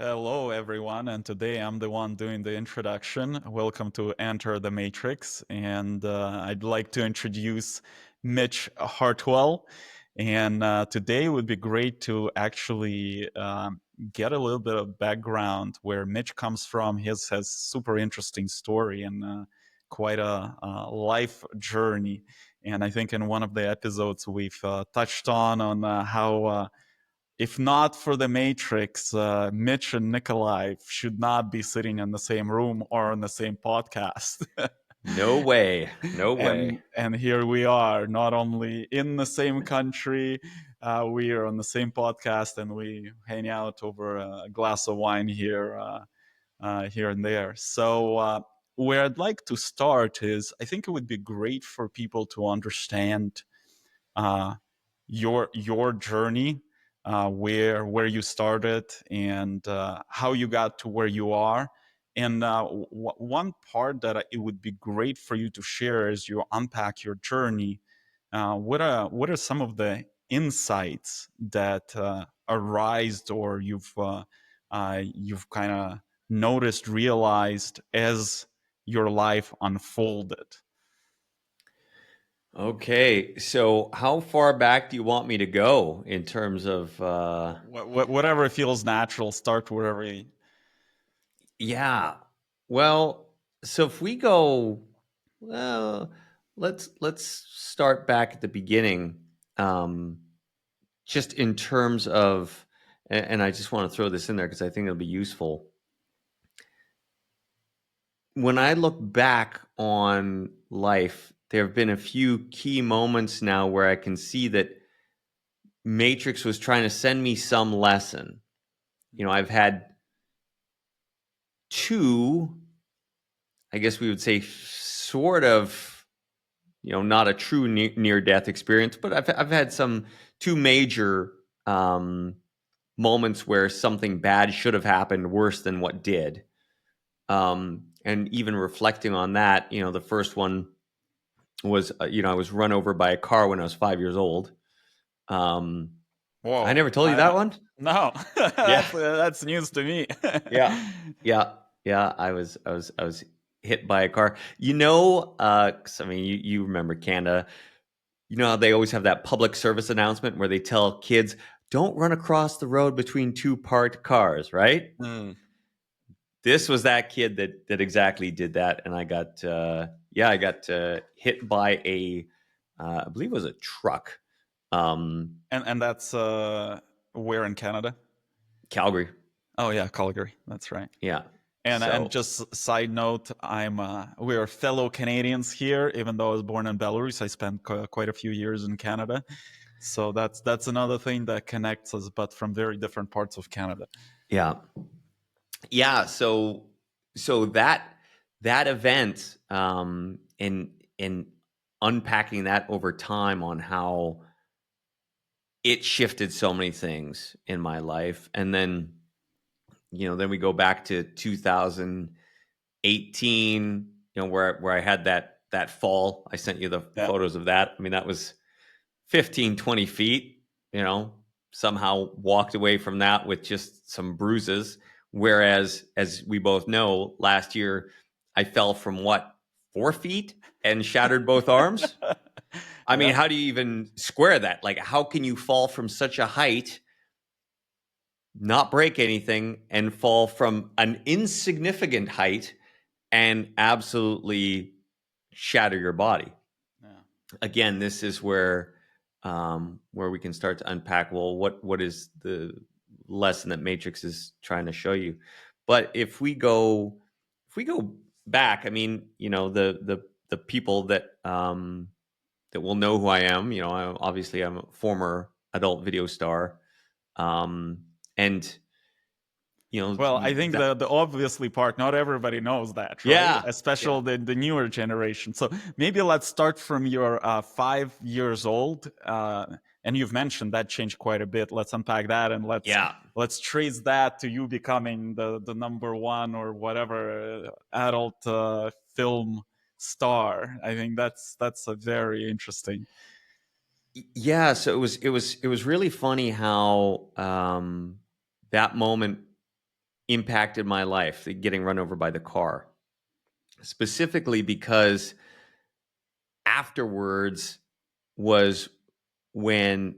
Hello, everyone, and today I'm the one doing the introduction. Welcome to Enter the Matrix, and I'd like to introduce Mitch Hartwell. And today would be great to actually get a little bit of background where Mitch comes from. He has super interesting story and quite a life journey. And I think in one of the episodes we've touched on how if not for the Matrix, Mitch and Nikolai should not be sitting in the same room or on the same podcast. No way. No way. and here we are, not only in the same country, we are on the same podcast, and we hang out over a glass of wine here and there. So, where I'd like to start is, I think it would be great for people to understand uh, your journey, where you started, and how you got to where you are. And one part that it would be great for you to share as you unpack your journey. What are some of the insights that arised, or you've kind of noticed, realized as your life unfolded? Okay. So, how far back do you want me to go in terms of Whatever feels natural, start wherever you. yeah. Well, so if we go well, let's start back at the beginning. Just in terms of and I just want to throw this in there because I think it'll be useful. When I look back on life, there have been a few key moments now where I can see that Matrix was trying to send me some lesson. I've had two, I guess we would say, sort of, not a true near-death experience, but I've had some two major moments where something bad should have happened worse than what did. And even reflecting on that, the first one was, I was run over by a car when I was 5 years old. I Whoa! never told you that one. No, Yeah, that's news to me. yeah, yeah, yeah. I was hit by a car. 'Cause, I mean, you remember Canada. You know how they always have that public service announcement where they tell kids, "Don't run across the road between two parked cars," right? Mm. This was that kid that exactly did that, and I got hit by I believe it was a truck. And that's where in Canada? Calgary. Oh yeah, Calgary. That's right. Yeah. And So just side note, we're fellow Canadians here. Even though I was born in Belarus, I spent quite a few years in Canada. So that's another thing that connects us, but from very different parts of Canada. yeah. Yeah, so that event, in unpacking that over time on how it shifted so many things in my life, and then then we go back to 2018, where I had that fall. I sent you the Yeah. photos of that. I mean, that was 15, 20 feet, somehow walked away from that with just some bruises. Whereas, as we both know, last year I fell from 4 feet and shattered both arms. I mean, Yeah. how do you even square that? Like, how can you fall from such a height, not break anything, and fall from an insignificant height and absolutely shatter your body? Yeah. Again, this is where we can start to unpack. Well, what is the lesson that Matrix is trying to show you? But if we go back, I mean, the people that will know who I am. I'm a former adult video star, and Well, I think that. the obviously part, not everybody knows that, right? Yeah, yeah, Especially the newer generation. So maybe let's start from your 5 years old. And you've mentioned that changed quite a bit. Let's unpack that, and yeah. let's trace that to you becoming the number one or whatever adult film star. I think that's a very interesting. Yeah, so it was really funny how that moment impacted my life, getting run over by the car, specifically because afterwards was when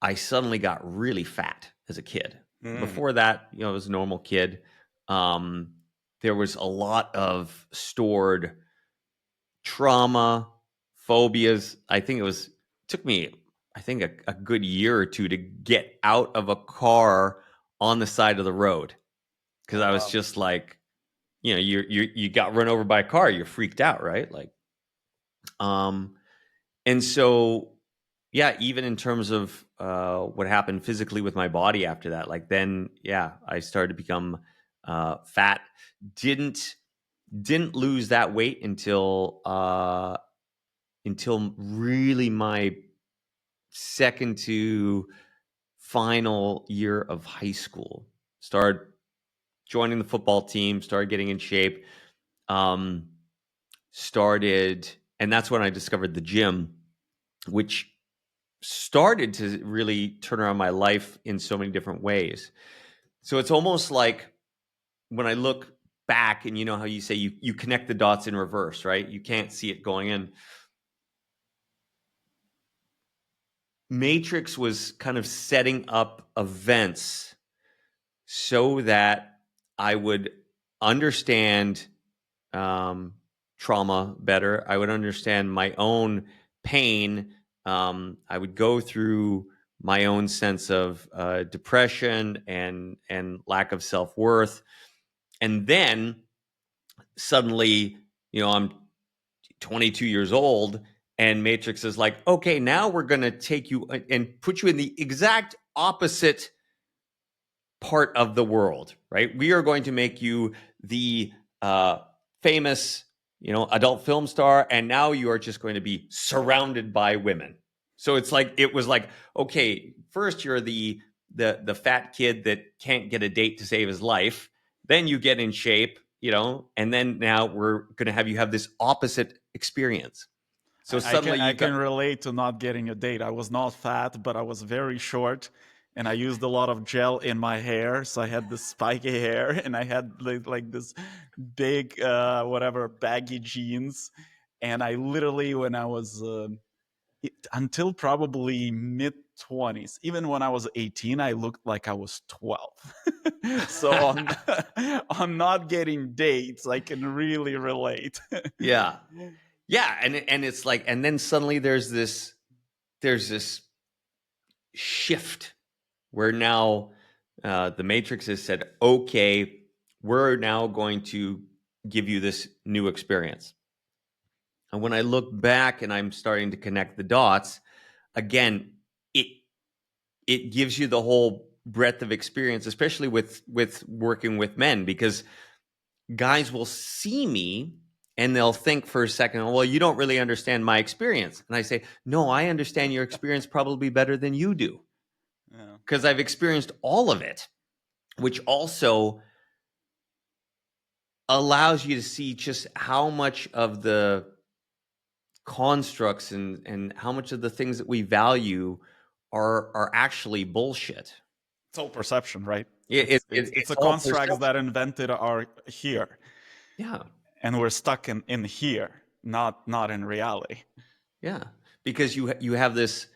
I suddenly got really fat as a kid. Mm. Before that, I was a normal kid. Um, there was a lot of stored trauma, phobias. I think took me, I think, a good year or two to get out of a car on the side of the road, because Oh, I was wow. just like, you got run over by a car, you're freaked out, right? Like, and so, yeah, even in terms of what happened physically with my body after that, like then, yeah, I started to become fat. Didn't didn't lose that weight until really my second to final year of high school. Started joining the football team, started getting in shape, um, started, and that's when I discovered the gym, which started to really turn around my life in so many different ways. So it's almost like when I look back, and you know how you say you connect the dots in reverse, right? You can't see it going in. Matrix was kind of setting up events so that I would understand trauma better. I would understand my own pain. I would go through my own sense of depression and lack of self-worth, and then suddenly, I'm 22 years old, and Matrix is like, okay, now we're going to take you and put you in the exact opposite part of the world, right? We are going to make you the famous, adult film star, and now you are just going to be surrounded by women. So it was like, okay, first you're the fat kid that can't get a date to save his life, then you get in shape, and then now we're going to have you have this opposite experience. So suddenly I you've got, can relate to not getting a date. I was not fat, but I was very short, and I used a lot of gel in my hair, so I had this spiky hair, and I had like this big whatever baggy jeans, and I literally when I was until probably mid 20s, even when I was 18, I looked like I was 12. So on not getting dates, I can really relate. yeah. Yeah, and it's like, and then suddenly there's this shift where now the Matrix has said, okay, we're now going to give you this new experience. And when I look back and I'm starting to connect the dots, again, it it gives you the whole breadth of experience, especially with working with men, because guys will see me and they'll think for a second, well, you don't really understand my experience. And I say, no, I understand your experience probably better than you do, Yeah. because I've experienced all of it, which also allows you to see just how much of the constructs and how much of the things that we value are actually bullshit. It's all perception, right? It, it, It's the it's all constructs perception. that invented are here, Yeah. and we're stuck in here, not in reality. Yeah. Because you have this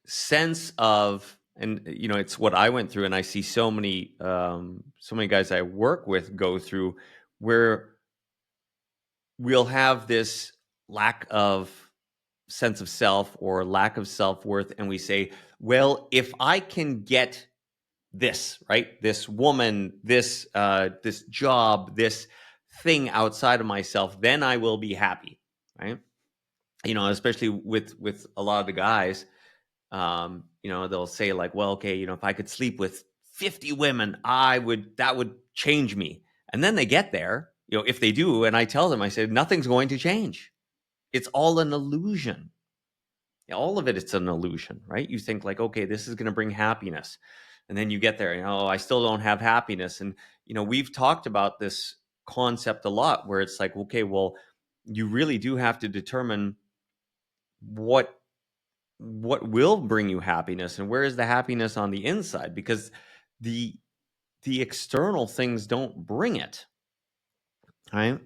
sense of, and it's what I went through, and I see so many guys I work with go through, where we'll have this lack of sense of self or lack of self-worth, and we say, well, if I can get this, right, this woman, this job, this thing outside of myself, then I will be happy, right? Especially with a lot of the guys, they'll say like, well, okay, if I could sleep with 50 women, that would change me. And then they get there, if they do, and I tell them, I said, nothing's going to change. It's all an illusion. All of it, it's an illusion, right? You think like, okay, this is going to bring happiness. And then you get there, I still don't have happiness. And, we've talked about this concept a lot, where it's like, okay, well, you really do have to determine what will bring you happiness, and where is the happiness on the inside, because the the external things don't bring it, right?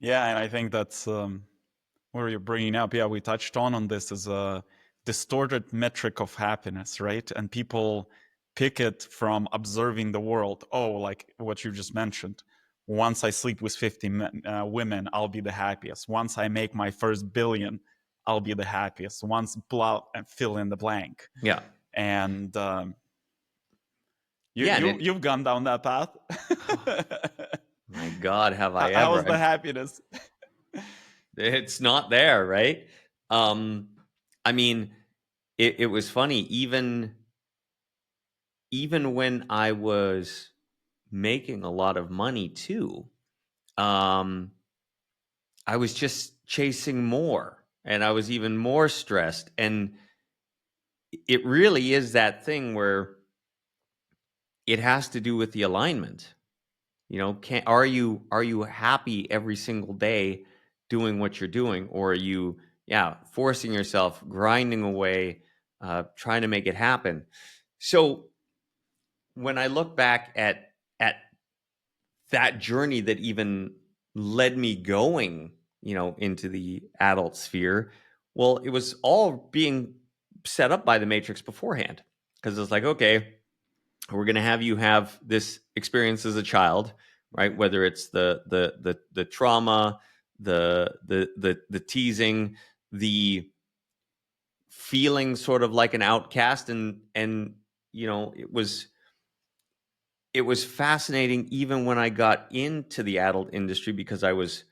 Yeah, and I think that's where you're bringing up. Yeah, we touched on this is a distorted metric of happiness, right? And people pick it from observing the world. Oh, like what you just mentioned. Once I sleep with 50 women, I'll be the happiest. Once I make my first billion, I'll be the happiest. Once blah and fill in the blank. Yeah. And Yeah, and you've gone down that path. my God, have I How ever? was the happiness? It's not there, right? I mean, it was funny. Even when I was making a lot of money too, um, I was just chasing more, and I was even more stressed. And it really is that thing where it has to do with the alignment. You know, are you happy every single day doing what you're doing, or are you, yeah, forcing yourself, grinding away, trying to make it happen? So when I look back at that journey that even led me going, into the adult sphere, well, it was all being set up by the Matrix beforehand, because it's like, okay, we're going to have you have this experience as a child, right? Whether it's the trauma, the teasing, the feeling sort of like an outcast, and it was fascinating even when I got into the adult industry, because I was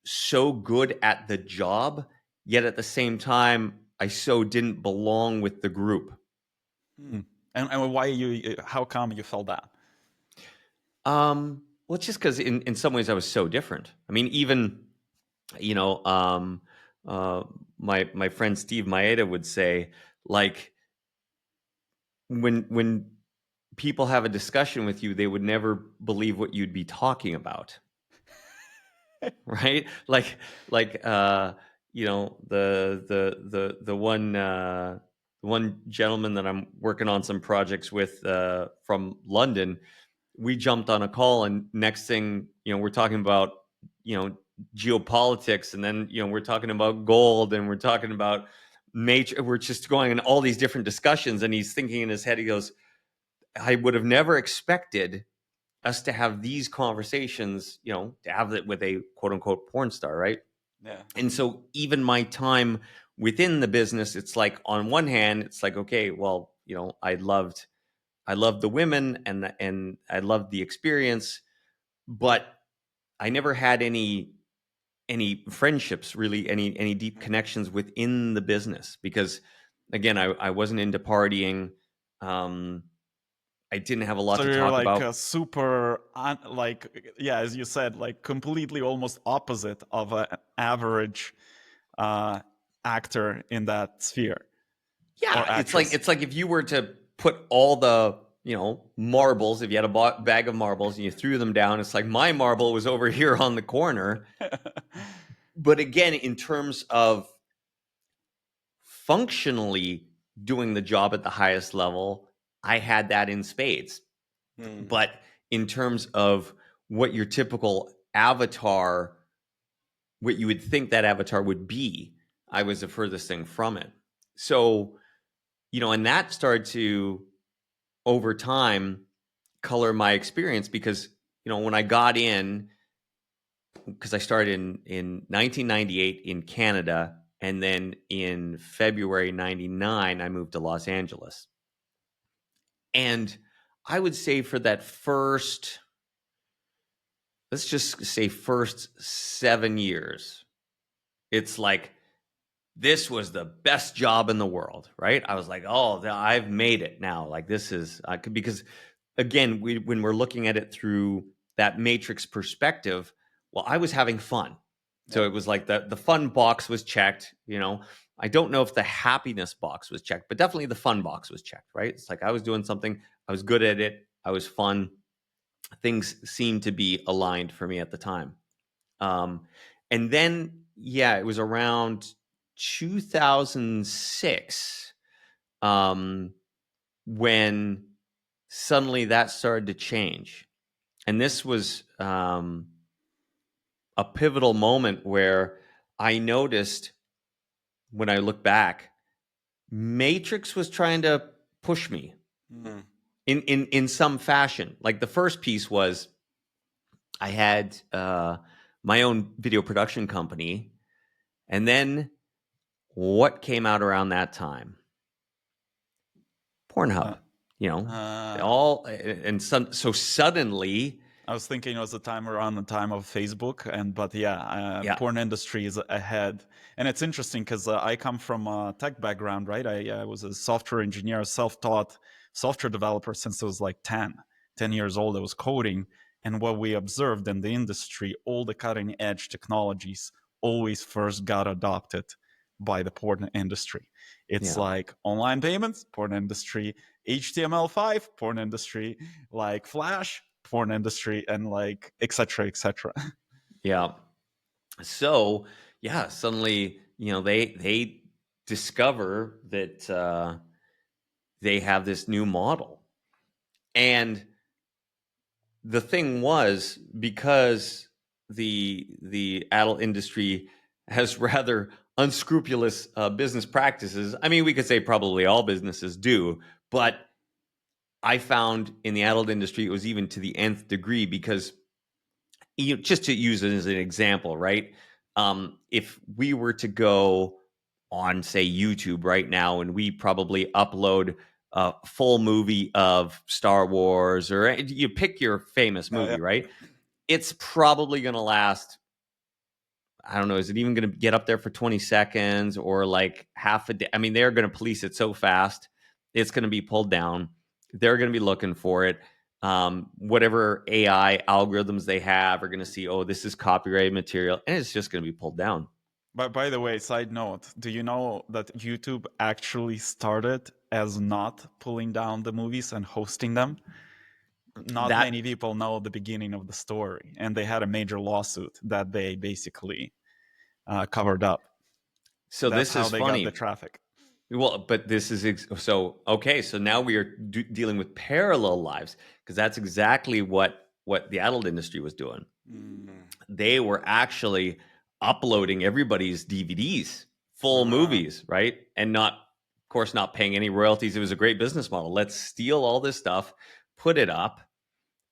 so good at the job, yet at the same time I so didn't belong with the group. Hmm. And why how come you felt that? Well, it's just because in some ways I was so different. I mean, even you know, uh, my friend Steve Maeda would say, like, when people have a discussion with you, they would never believe what you'd be talking about, right? The one gentleman that I'm working on some projects with, from London, we jumped on a call, and next thing, we're talking about, you know geopolitics, and then, we're talking about gold, and we're talking about nature. We're just going in all these different discussions, and he's thinking in his head, he goes, I would have never expected us to have these conversations, to have it with a quote unquote porn star, right? Yeah. And so even my time within the business, it's like, on one hand, it's like, okay, well, I loved the women, and I loved the experience, but I never had any friendships, really, any deep connections within the business, because, again, I wasn't into partying. I didn't have a lot So to you're talk like about. a super, yeah, as you said, like completely almost opposite of an average uh, actor in that sphere Yeah, or actress. it's like if you were to put all the, marbles, if you had a bag of marbles and you threw them down, it's like my marble was over here on the corner. But again, in terms of functionally doing the job at the highest level, I had that in spades. Hmm. But in terms of what your typical avatar, what you would think that avatar would be, I was the furthest thing from it. So, and that started to, over time, color my experience, because, when I got in, because I started in 1998 in Canada, and then in February 99 I moved to Los Angeles. And I would say, for that first, let's just say, first 7 years, it's like, this was the best job in the world, right? I was like, oh, I've made it now. Like, this is, because, again, when we're looking at it through that matrix perspective, well, I was having fun. So Yeah. it was like the fun box was checked. I don't know if the happiness box was checked, but definitely the fun box was checked, right? It's like I was doing something, I was good at it, I was fun. Things seemed to be aligned for me at the time. And then, yeah, it was around 2006, when suddenly that started to change. And this was a pivotal moment where I noticed, when I look back, Matrix was trying to push me in some fashion. Like, the first piece was, I had my own video production company, and then what came out around that time? Pornhub. All, and so suddenly, I was thinking it was the time around the time of Facebook, but yeah, porn industry is ahead. And it's interesting because I come from a tech background, right? I was a software engineer, self-taught software developer since I was like 10 years old. I was coding. And what we observed in the industry, all the cutting edge technologies always first got adopted by the porn industry. It's yeah, like online payments, porn industry, HTML5, porn industry, like Flash, porn industry, and like etc. etc. yeah. So yeah, suddenly, they discover that they have this new model. And the thing was, because the adult industry has rather unscrupulous business practices. I mean, we could say probably all businesses do, but I found in the adult industry it was even to the nth degree, because, just to use it as an example, right? If we were to go on, say, YouTube right now, and we probably upload a full movie of Star Wars, or you pick your famous Yeah. movie, right? It's probably going to last, I don't know, is it even going to get up there for 20 seconds or like half a day? I mean, they're going to police it so fast, it's going to be pulled down. They're going to be looking for it. Whatever AI algorithms they have are going to see, oh, this is copyrighted material, and it's just going to be pulled down. But by the way, side note, do you know that YouTube actually started as not pulling down the movies and hosting them? Not That many people know the beginning of the story, and they had a major lawsuit that they basically covered up. so That's this how is they got the funny. traffic. Well, but this is so okay. So now we are dealing with parallel lives, because that's exactly what the adult industry was doing. They were actually uploading everybody's DVDs, full movies, right? And not, of course, not paying any royalties. It was a great business model. Let's steal all this stuff, put it up,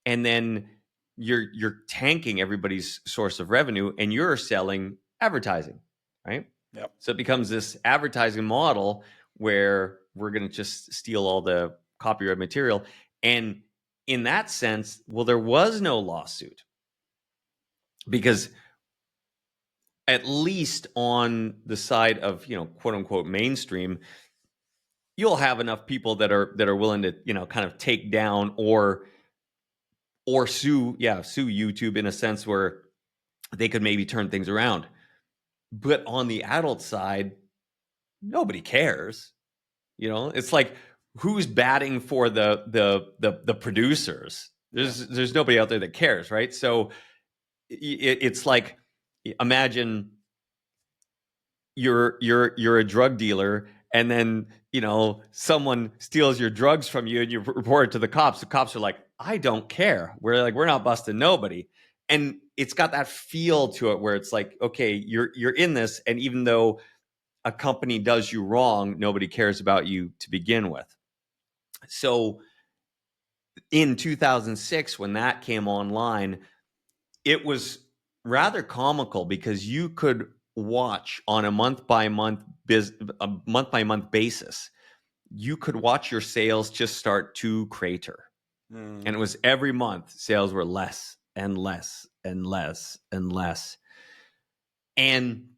and then you're tanking everybody's source of revenue, and you're selling advertising, right? Yep. So it becomes this advertising model where we're going to just steal all the copyright material. And in that sense, well, there was no lawsuit, because at least on the side of, quote unquote mainstream, you'll have enough people that are willing to, kind of take down or sue YouTube, in a sense where they could maybe turn things around. But on the adult side, nobody cares. It's like, who's batting for the producers? There's nobody out there that cares, right? So it's like, imagine you're a drug dealer, and then someone steals your drugs from you, and you report it to the cops. The cops are like, I don't care. We're not busting nobody. And it's got that feel to it where it's like, okay, you're in this, and even though a company does you wrong, nobody cares about you to begin with. So in 2006, when that came online, it was rather comical, because you could watch on a month by month basis. You could watch your sales just start to crater. And it was every month sales were less and less and less and less. And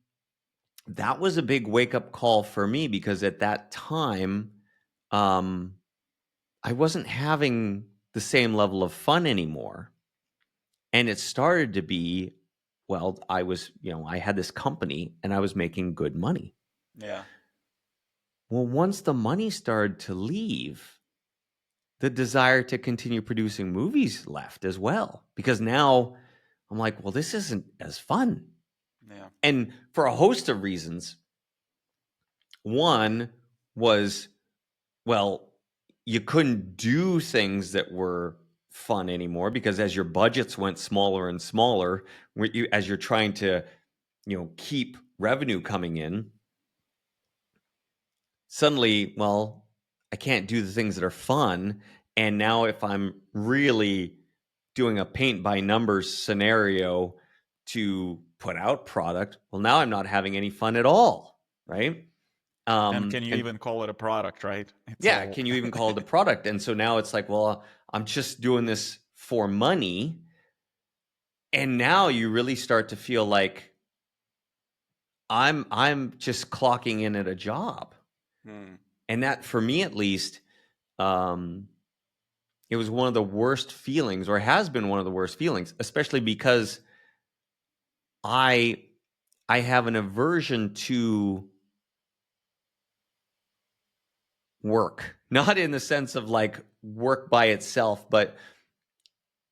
that was a big wake up call for me, because at that time, I wasn't having the same level of fun anymore. And it started to be, well, I had this company and I was making good money. Yeah. Well, once the money started to leave, the desire to continue producing movies left as well, because now I'm like, well, this isn't as fun. Yeah. And for a host of reasons. One was, well, you couldn't do things that were fun anymore because as your budgets went smaller and smaller, as you're trying to, keep revenue coming in, suddenly, well, I can't do the things that are fun. And now if I'm really doing a paint by numbers scenario to put out product, well, now I'm not having any fun at all, right? And can you And even call it a product, right? It's yeah, all can you even call it a product? And so now it's like, well, I'm just doing this for money. And now you really start to feel like I'm just clocking in at a job. Hmm. And that, for me at least, um, it was one of the worst feelings, or has been one of the worst feelings, especially because I I have an aversion to work. Not in the sense of like work by itself, but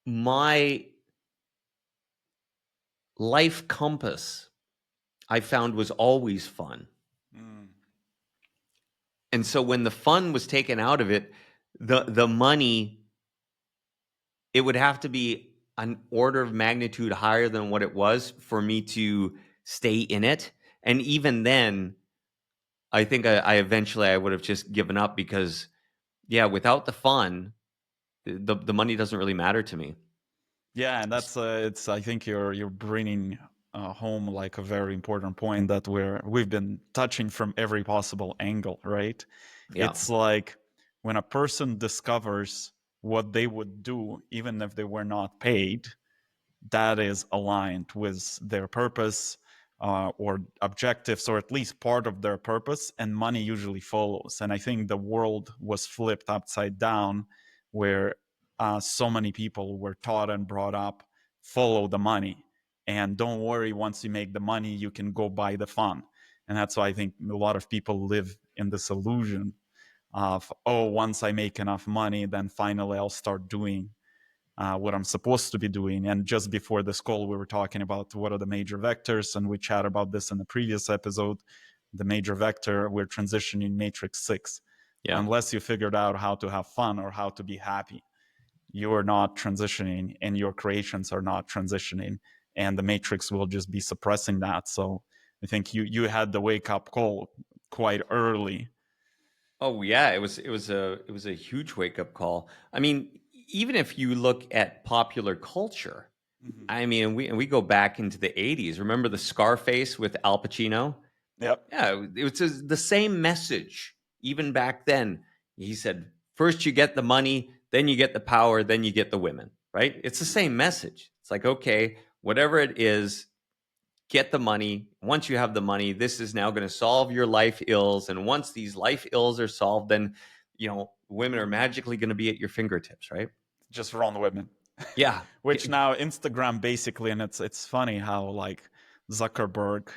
my life compass I found was always fun. Hmm. And so when the fun was taken out of it, the money, it would have to be an order of magnitude higher than what it was for me to stay in it. And even then, I think I eventually I would have just given up because yeah, without the fun, the money doesn't really matter to me. Yeah, and that's it's. I think you're bringing home like a very important point that we've been touching from every possible angle, right? Yeah. It's like when a person discovers what they would do even if they were not paid, that is aligned with their purpose or objectives, or at least part of their purpose, and money usually follows. And I think the world was flipped upside down, where so many people were taught and brought up follow the money, and don't worry, once you make the money, you can go buy the fun. And that's why I think a lot of people live in this illusion of, oh, once I make enough money, then finally I'll start doing what I'm supposed to be doing. And just before this call, we were talking about what are the major vectors, and we chatted about this in the previous episode. The major vector, we're transitioning matrix 6. Yeah. Unless you figured out how to have fun or how to be happy, you are not transitioning, and your creations are not transitioning, and the matrix will just be suppressing that. So I think you had the wake up call quite early. Oh yeah, it was a huge wake up call. I mean, even if you look at popular culture, Mm-hmm. I mean, we go back into the 80s. Remember the Scarface with Al Pacino? Yep. Yeah, it was the same message even back then. He said, first you get the money, then you get the power, then you get the women, right? It's the same message. It's like, okay, whatever it is, get the money. Once you have the money, this is now going to solve your life ills. And once these life ills are solved, then, women are magically going to be at your fingertips, right? Just run women. Yeah. Which now Instagram basically, and it's funny how like Zuckerberg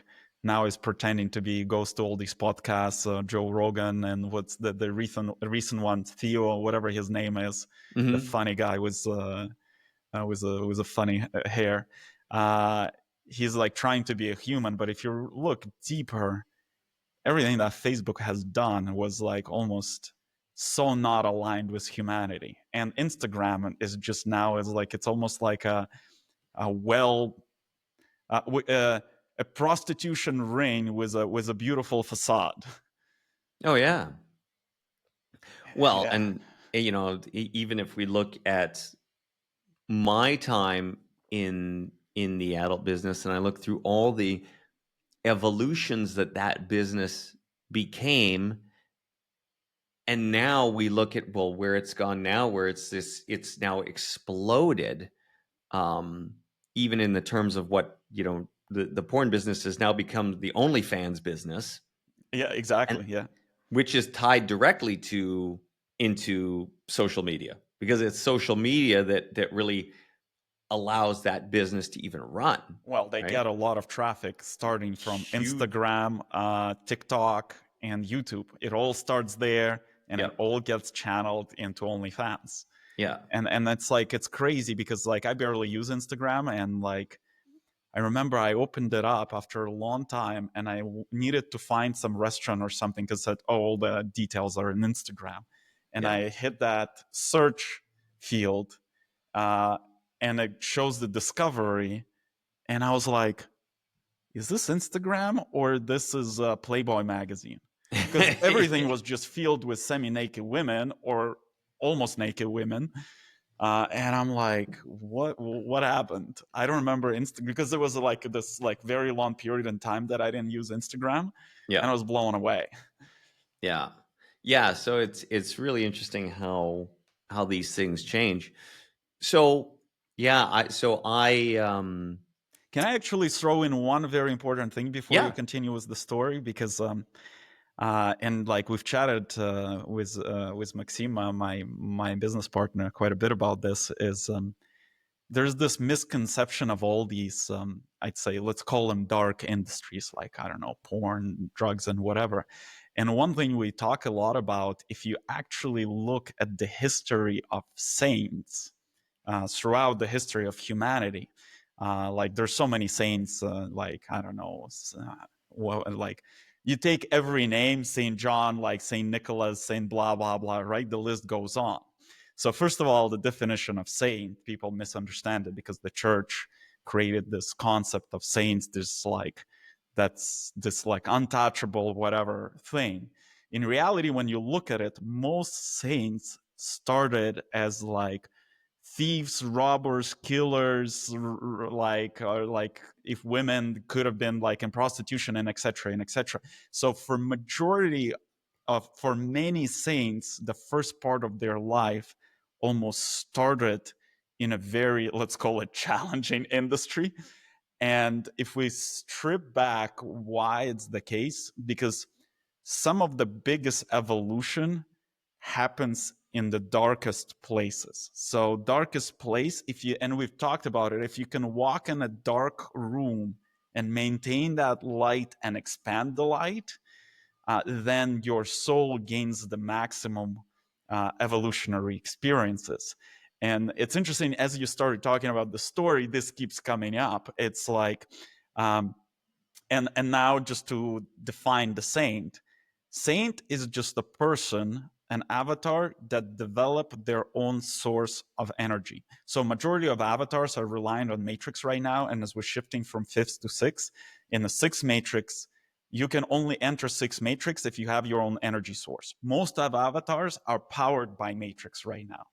now is pretending to be, goes to all these podcasts, Joe Rogan, and what's the recent one, Theo, whatever his name is, the Hmm. funny guy with a funny hair. Uh, he's like trying to be a human, but if you look deeper, everything that Facebook has done was like almost so not aligned with humanity. And Instagram is just now is like, it's almost like a well uh, a prostitution ring with a beautiful facade. Oh, yeah. Well, Yeah. and, even if we look at my time in the adult business and I look through all the evolutions that business became, and now we look at, well, where it's gone now, where it's now exploded, um even in the terms of what, the porn business has now become the OnlyFans business, Yeah, and exactly. Yeah. which is tied directly to into social media, because it's social media that really allows that business to even run, Well, they right? get a lot of traffic starting from Huge. Instagram, TikTok, and YouTube. It all starts there, and it Yep. all gets channeled into OnlyFans. Yeah. And that's like, it's crazy because like I barely use Instagram, and like I remember I opened it up after a long time, and I needed to find some restaurant or something because said, oh, all the details are in Instagram. and Yeah. I hit that search field, uh, and it shows the discovery, and I was like, is this Instagram or this is Playboy magazine? Because everything was just filled with semi-naked women or almost naked women, and I'm like, what happened? I don't remember because there was like this like very long period in time that I didn't use Instagram, Yeah. and I was blown away. Yeah. Yeah. So it's really interesting how these things change. So yeah, I Can I actually throw in one very important thing before you yeah. continue with the story? Because and like we've chatted with Maxima, my business partner, quite a bit about this. Is there's this misconception of all these, I'd say, let's call them dark industries, like, I don't know, porn, drugs, and whatever. And one thing we talk a lot about, if you actually look at the history of saints throughout the history of humanity, like there's so many saints, like, I don't know, like you take every name, Saint John, like Saint Nicholas, Saint blah, blah, blah, right? The list goes on. So first of all, the definition of saint, people misunderstand it because the church created this concept of saints, this like that's this like untouchable whatever thing. In reality, when you look at it, most saints started as like thieves, robbers, killers, like, or like if women could have been like in prostitution and etc. and etc. So for many saints, the first part of their life almost started in a very, let's call it, challenging industry. And if we strip back why it's the case, because some of the biggest evolution happens in the darkest places. So darkest place, if you, and we've talked about it, if you can walk in a dark room and maintain that light and expand the light, then your soul gains the maximum evolutionary experiences. And it's interesting, as you started talking about the story, this keeps coming up. It's like, um, and now just to define the saint is just a person, an avatar that develop their own source of energy. So majority of avatars are reliant on matrix right now, and as we're shifting from fifth to sixth, in the sixth matrix you can only enter sixth matrix if you have your own energy source. Most of avatars are powered by matrix right now.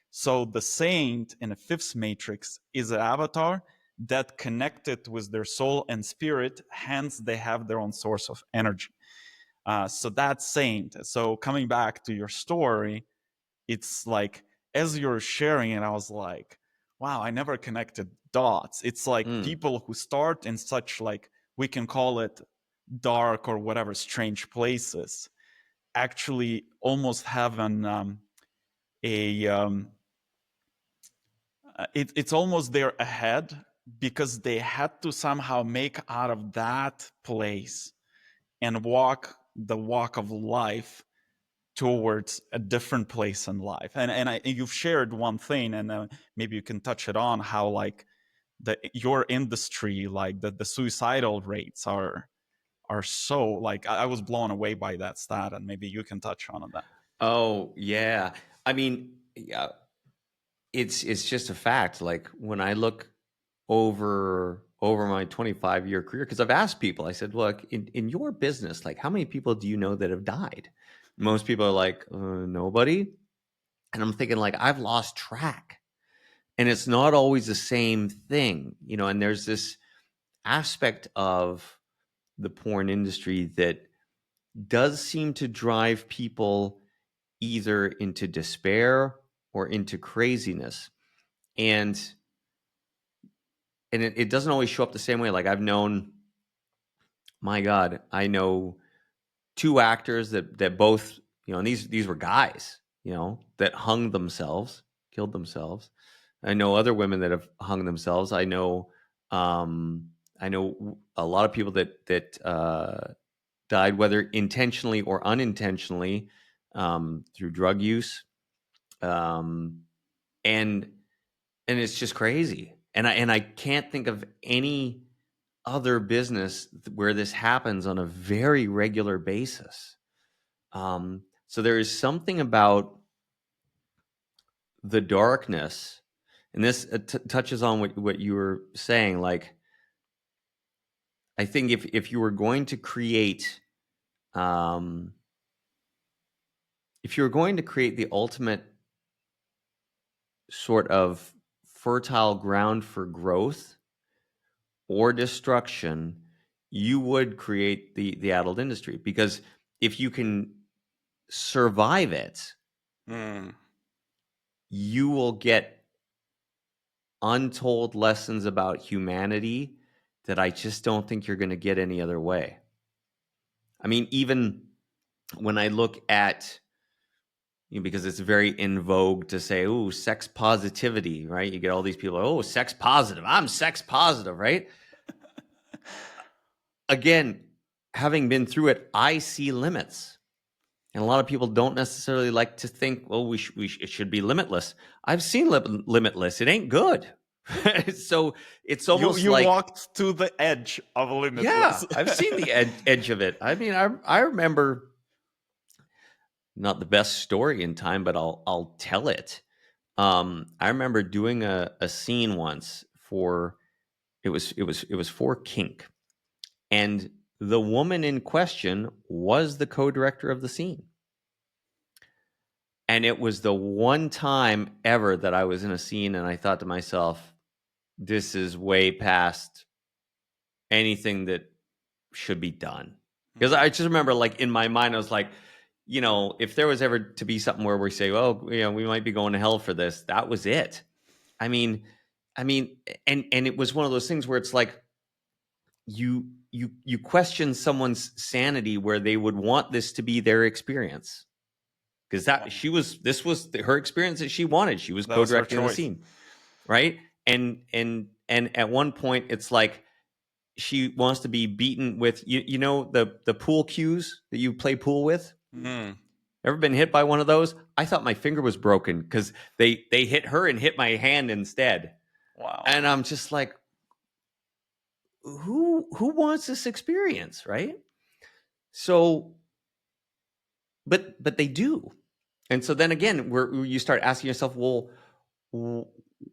So the saint in a fifth matrix is an avatar that connected with their soul and spirit, hence they have their own source of energy. So that's saint. So coming back to your story, it's like, as you're sharing it, I was like, wow, I never connected dots. It's like Mm. people who start in such, like, we can call it dark or whatever, strange places, actually almost have a it's almost they're ahead because they had to somehow make out of that place and walk the walk of life towards a different place in life. And you've shared one thing, and maybe you can touch it on how like your industry, like the suicidal rates are so like I was blown away by that stat, and maybe you can touch on that. Oh yeah. I mean, yeah, it's just a fact. Like when I look over my 25-year career, because I've asked people, I said, look, in your business, like how many people do you know that have died? Most people are like, nobody. And I'm thinking like I've lost track. And it's not always the same thing, and there's this aspect of the porn industry that does seem to drive people either into despair or into craziness. And it doesn't always show up the same way. Like I've known, my God, I know two actors that both, and these were guys, that hung themselves, killed themselves. I know other women that have hung themselves. I know a lot of people that died, whether intentionally or unintentionally, through drug use, um, and it's just crazy. And I can't think of any other business where this happens on a very regular basis. So there is something about the darkness, and this touches on what you were saying. Like, I think if you were going to create, um, if you were going to create the ultimate sort of fertile ground for growth or destruction, you would create the adult industry, because if you can survive it, Mm. you will get untold lessons about humanity that I just don't think you're going to get any other way. I mean, even when I look at, because it's very in vogue to say, "Oh, sex positivity," right? You get all these people, "Oh, sex positive. I'm sex positive," right? Again, having been through it, I see limits. And a lot of people don't necessarily like to think, well, it should be limitless. I've seen limitless. It ain't good. So it's almost You like, walked to the edge of yeah, limitless. I've seen the edge of it. I mean, I remember, not the best story in time, but I'll tell it. I remember doing a scene once for, it was for kink, and the woman in question was the co-director of the scene. And it was the one time ever that I was in a scene and I thought to myself, this is way past anything that should be done. Because I just remember, like, in my mind, I was like, if there was ever to be something where we say, oh, we might be going to hell for this, that was it. I mean, I mean, and it was one of those things where it's like, you question someone's sanity where they would want this to be their experience. Because Wow. this was her experience that she wanted. She was That was her co-directing the choice. scene, right? And at one point, it's like she wants to be beaten with, the pool cues that you play pool with. Mm. Ever been hit by one of those? I thought my finger was broken because they hit her and hit my hand instead. Wow. And I'm just like, who wants this experience, right? So, but they do. And so then again, where you start asking yourself, well,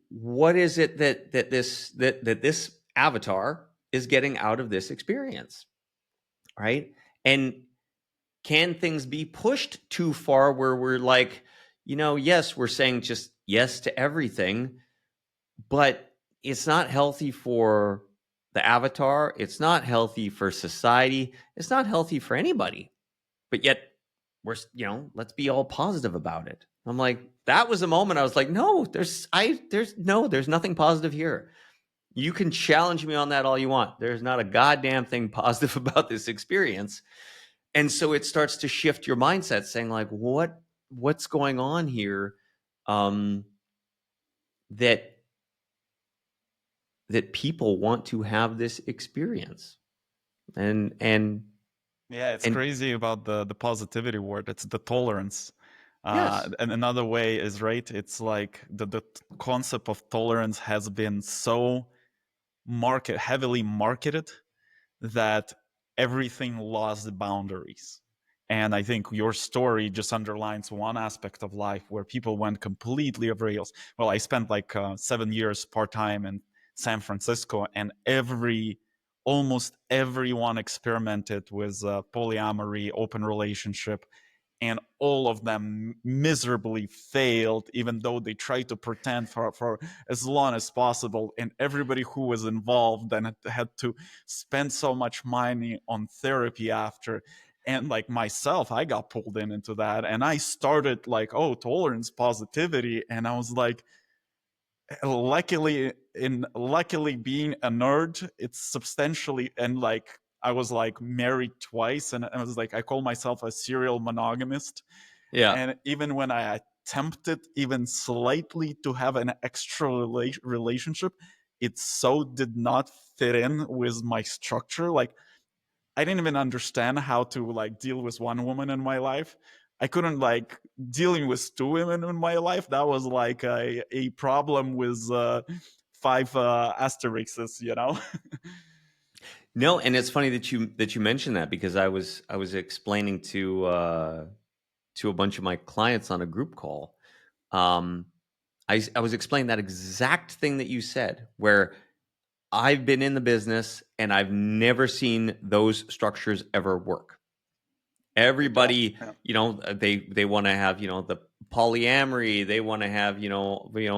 what is it that this avatar is getting out of this experience, right? And can things be pushed too far where we're like, yes, we're saying just yes to everything, but it's not healthy for the avatar, it's not healthy for society, it's not healthy for anybody. But yet we're, let's be all positive about it. I'm like, that was a moment I was like, no, there's nothing positive here. You can challenge me on that all you want. There's not a goddamn thing positive about this experience. And so it starts to shift your mindset, saying like, what's going on here? Um, that people want to have this experience. And Yeah, it's and crazy about the positivity word. It's the tolerance. yes. And another way is right. It's like the concept of tolerance has been so heavily marketed that everything lost the boundaries. And I think your story just underlines one aspect of life where people went completely off rails. Well, I spent like 7 years part time in San Francisco, and almost everyone experimented with polyamory, open relationship, and all of them miserably failed, even though they tried to pretend for as long as possible. And everybody who was involved then had to spend so much money on therapy after. And like myself, I got pulled into that, and I started like, oh, tolerance, positivity, and I was like, luckily being a nerd, it's substantially, and like I was like married twice, and I was like, I call myself a serial monogamist. Yeah. And even when I attempted even slightly to have an extra relationship, it so did not fit in with my structure. Like I didn't even understand how to like deal with one woman in my life. I couldn't like dealing with two women in my life. That was like a problem with five asterisks, you know? No, and it's funny that you mentioned that, because I was explaining to a bunch of my clients on a group call. Um, I was explaining that exact thing that you said, where I've been in the business and I've never seen those structures ever work. Everybody, Yeah. they want to have, the polyamory. They want to have,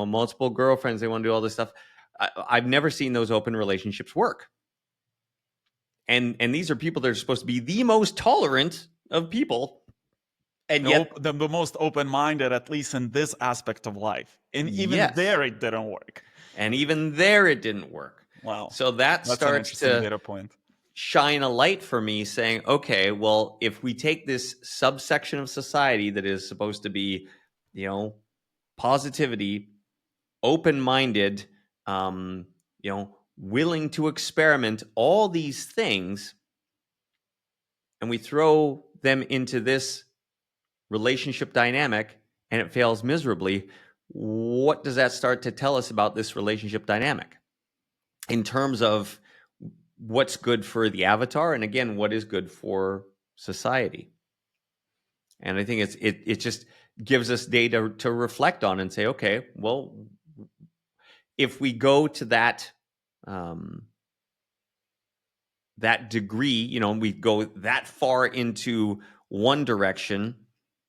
multiple girlfriends. They want to do all this stuff. I've never seen those open relationships work. And these are people that are supposed to be the most tolerant of people, and yet, The most open-minded, at least in this aspect of life. And even yes, there, it didn't work. and even there, it didn't work. Wow. So that That's an starts interesting to data point. shine a light for me, saying, okay, well, if we take this subsection of society that is supposed to be, positivity, open-minded, willing to experiment, all these things, and we throw them into this relationship dynamic and it fails miserably, what does that start to tell us about this relationship dynamic in terms of what's good for the avatar, and again, what is good for society? And I think it just gives us data to reflect on and say, okay, well, if we go to that that degree, we go that far into one direction,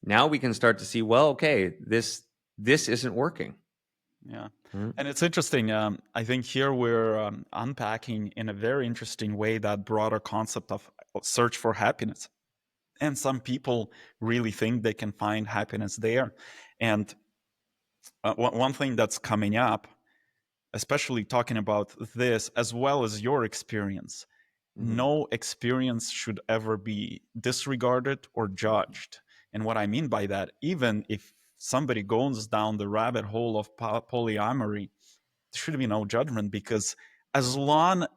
now we can start to see, well, okay, this isn't working. Yeah. And it's interesting. I think here we're unpacking in a very interesting way that broader concept of search for happiness. And some people really think they can find happiness there. And one thing that's coming up, especially talking about this as well as your experience, no experience should ever be disregarded or judged. And what I mean by that, even if somebody goes down the rabbit hole of polyamory, there should be no judgment, because as long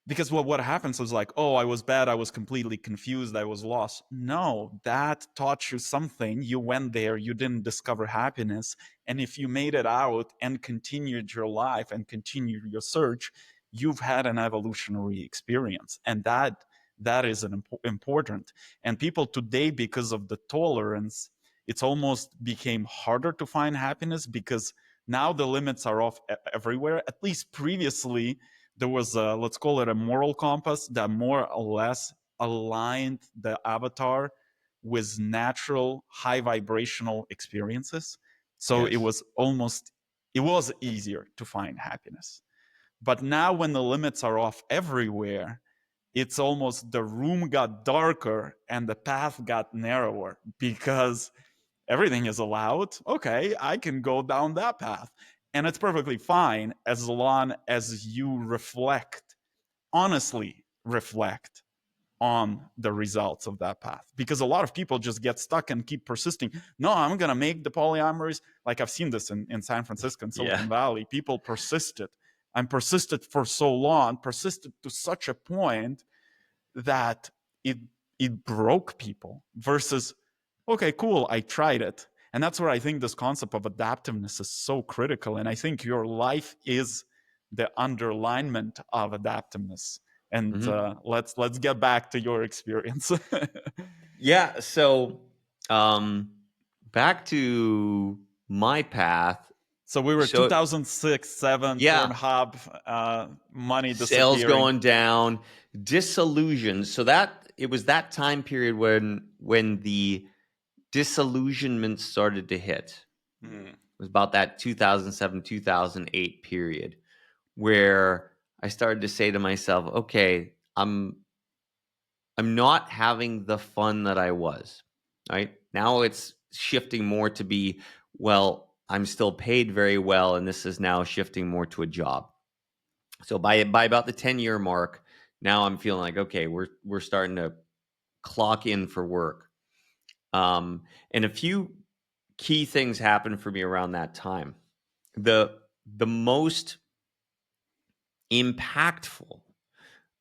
because what happens is like, oh, I was bad, I was completely confused, I was lost. No, that taught you something. You went there, you didn't discover happiness, and if you made it out and continued your life and continued your search, you've had an evolutionary experience, and that is important. And people today, because of the tolerance, it's almost became harder to find happiness, because now the limits are off everywhere. At least previously, there was a, let's call it a moral compass that more or less aligned the avatar with natural high vibrational experiences. So it Yes. was easier to find happiness. But now when the limits are off everywhere, it's almost the room got darker and the path got narrower, because everything is allowed. Okay, I can go down that path. And it's perfectly fine as long as you honestly reflect on the results of that path. Because a lot of people just get stuck and keep persisting. No, I'm going to make the polyamories. Like I've seen this in San Francisco and Yeah. Silicon Valley. People persisted and persisted for so long, persisted to such a point that it it broke people, versus, okay, cool, I tried it. And that's where I think this concept of adaptiveness is so critical. And I think your life is the underlinement of adaptiveness. And let's get back to your experience. Yeah. So, back to my path. So we were So 2006, 7, yeah, Pornhub, money sales disappearing. going down, disillusion. So that it was that time period when the disillusionment started to hit. It was about that 2007, 2008 period where I started to say to myself, okay, I'm not having the fun that I was, right? Now it's shifting more to be, well, I'm still paid very well, and this is now shifting more to a job. So by about the 10-year mark, now I'm feeling like, okay, we're starting to clock in for work. And a few key things happened for me around that time. The most impactful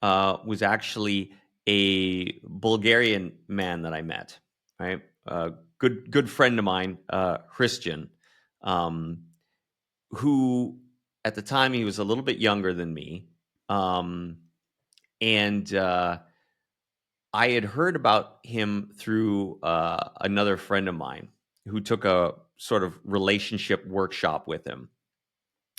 was actually a Bulgarian man that I met, right? Good friend of mine, Christian, um, who at the time he was a little bit younger than me, and I had heard about him through another friend of mine who took a sort of relationship workshop with him.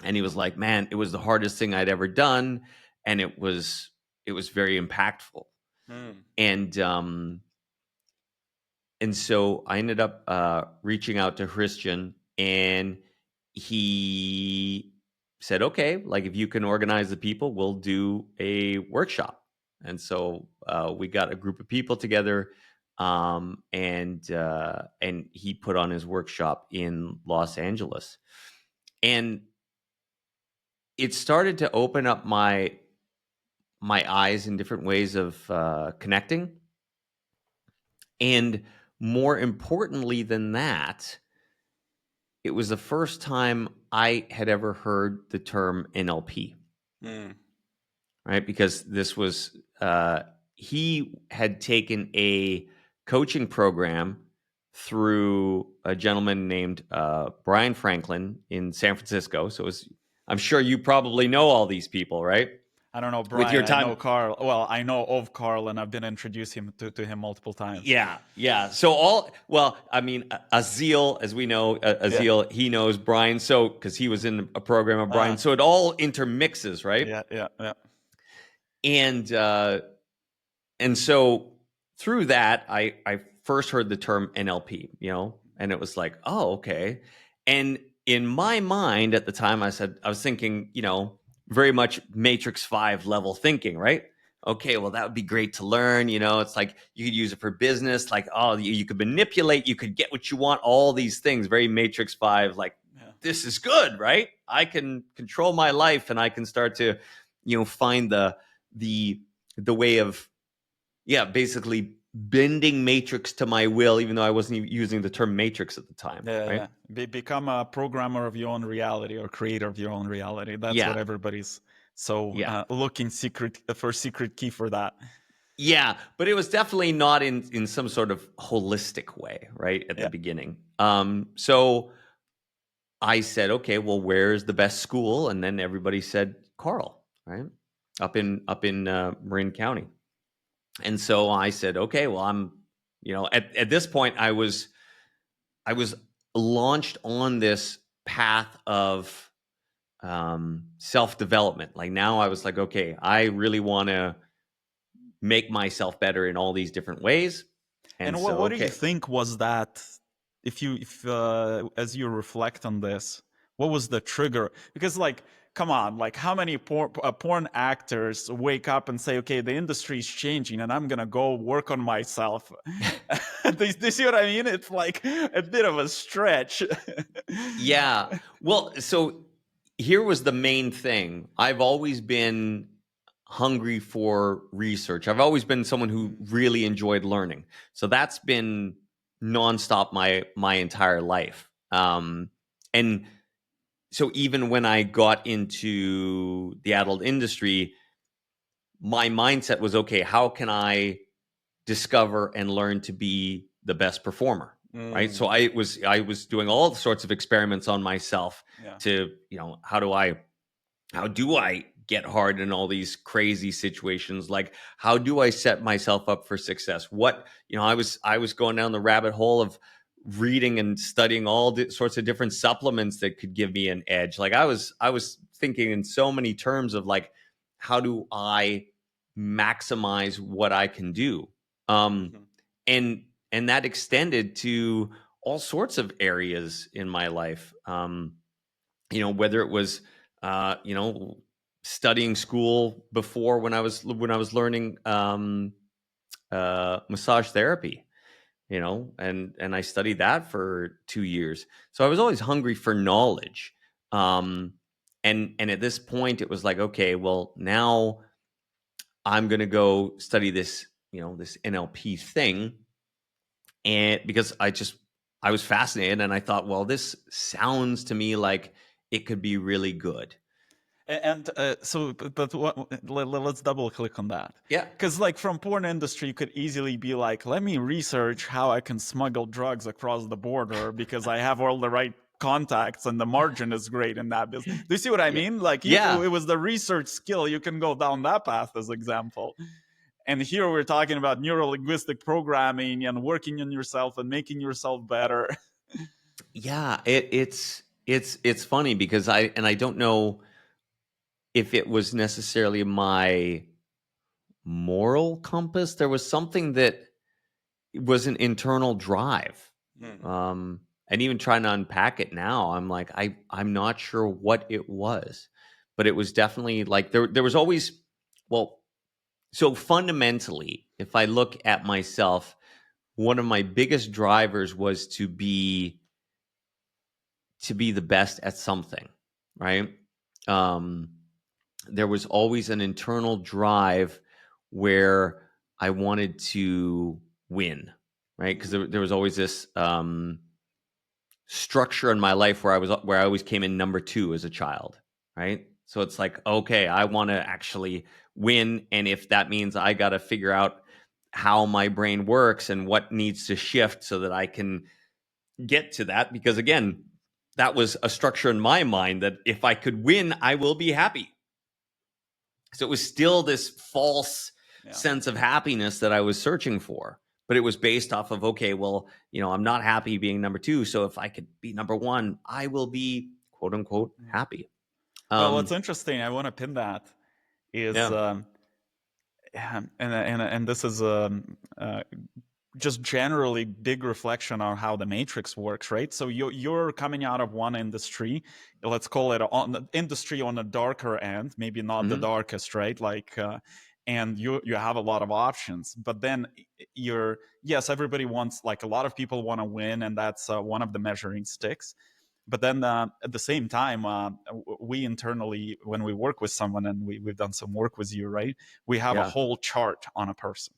And he was like, man, it was the hardest thing I'd ever done. And it was very impactful. Mm. And so I ended up reaching out to Christian, and he said, okay, like if you can organize the people, we'll do a workshop. And so we got a group of people together, and he put on his workshop in Los Angeles. And it started to open up my eyes in different ways of connecting. And more importantly than that, it was the first time I had ever heard the term NLP. Mm. Right? Because this was, he had taken a coaching program through a gentleman named Brian Franklin in San Francisco. So I'm sure you probably know all these people, right? I don't know With Brian. your I know time. Carl. Well, I know of Carl, and I've been introduced to him multiple times. Yeah. So I mean, Azil, as we know, Azil, he knows Brian. So, because he was in a program of Brian. So it all intermixes, right? Yeah. And so through that, I first heard the term NLP, and it was like, oh, okay. And in my mind at the time, I was thinking, very much Matrix 5 level thinking, right? Okay, well, that would be great to learn. It's like you could use it for business, like, oh, you could manipulate, you could get what you want, all these things, very Matrix 5, like, this is good, right? I can control my life, and I can start to, find the way of, basically bending Matrix to my will, even though I wasn't even using the term Matrix at the time. Right? Become a programmer of your own reality, or creator of your own reality. That's what everybody's looking for secret key for that. Yeah, but it was definitely not in some sort of holistic way, right, at the beginning. So I said, okay, well, where's the best school? And then everybody said Carl, right, up in Marin County. And so I said, okay, well, I'm, at this point, I was launched on this path of self-development. Like, now I was like, okay, I really want to make myself better in all these different ways. And what do you think was that? If as you reflect on this, what was the trigger? Because, like, come on, like, how many porn actors wake up and say, okay, the industry is changing and I'm gonna go work on myself? Do you see what I mean? It's like a bit of a stretch. Yeah. Well, so here was the main thing. I've always been hungry for research. I've always been someone who really enjoyed learning. So that's been nonstop my entire life. And so even when I got into the adult industry, my mindset was, okay, how can I discover and learn to be the best performer? Right. So I was doing all sorts of experiments on myself to, how do I get hard in all these crazy situations? Like, how do I set myself up for success? What, I was going down the rabbit hole of reading and studying all sorts of different supplements that could give me an edge. Like, I was thinking in so many terms of, like, how do I maximize what I can do? And that extended to all sorts of areas in my life. Whether it was, studying school before, when I was learning massage therapy, and I studied that for 2 years. So I was always hungry for knowledge. And at this point, it was like, okay, well, now I'm going to go study this, this NLP thing. And because I was fascinated, and I thought, well, this sounds to me like it could be really good. And let's double click on that. Yeah. Because, like, from porn industry, you could easily be like, let me research how I can smuggle drugs across the border because I have all the right contacts and the margin is great in that business. Do you see what I mean? Like, it was the research skill. You can go down that path as example. And here we're talking about neuro-linguistic programming and working on yourself and making yourself better. Yeah, it's funny because I don't know if it was necessarily my moral compass. There was something that was an internal drive. Hmm. Um, and even trying to unpack it now, I'm like, I'm not sure what it was, but it was definitely like there was always, well, so fundamentally, if I look at myself, one of my biggest drivers was to be the best at something, right? Um, there was always an internal drive where I wanted to win, right? Because there was always this structure in my life where I always came in number two as a child, right? So it's like, okay, I want to actually win, and if that means I got to figure out how my brain works and what needs to shift so that I can get to that, because again, that was a structure in my mind that if I could win, I will be happy. So it was still this false Yeah. sense of happiness that I was searching for. But it was based off of, okay, well, I'm not happy being number two. So if I could be number one, I will be quote unquote Mm. happy. Well, what's Um, interesting, I want to pin that is, yeah. and this is just generally big reflection on how the matrix works, right? So you're coming out of one industry, let's call it on the industry on a darker end, maybe not the Hmm. darkest, right? Like, and you have a lot of options, but then you're, yes, everybody wants, like, a lot of people want to win, and that's one of the measuring sticks. But then at the same time, we internally, when we work with someone, and we've done some work with you, right, we have a Yeah. whole chart on a person.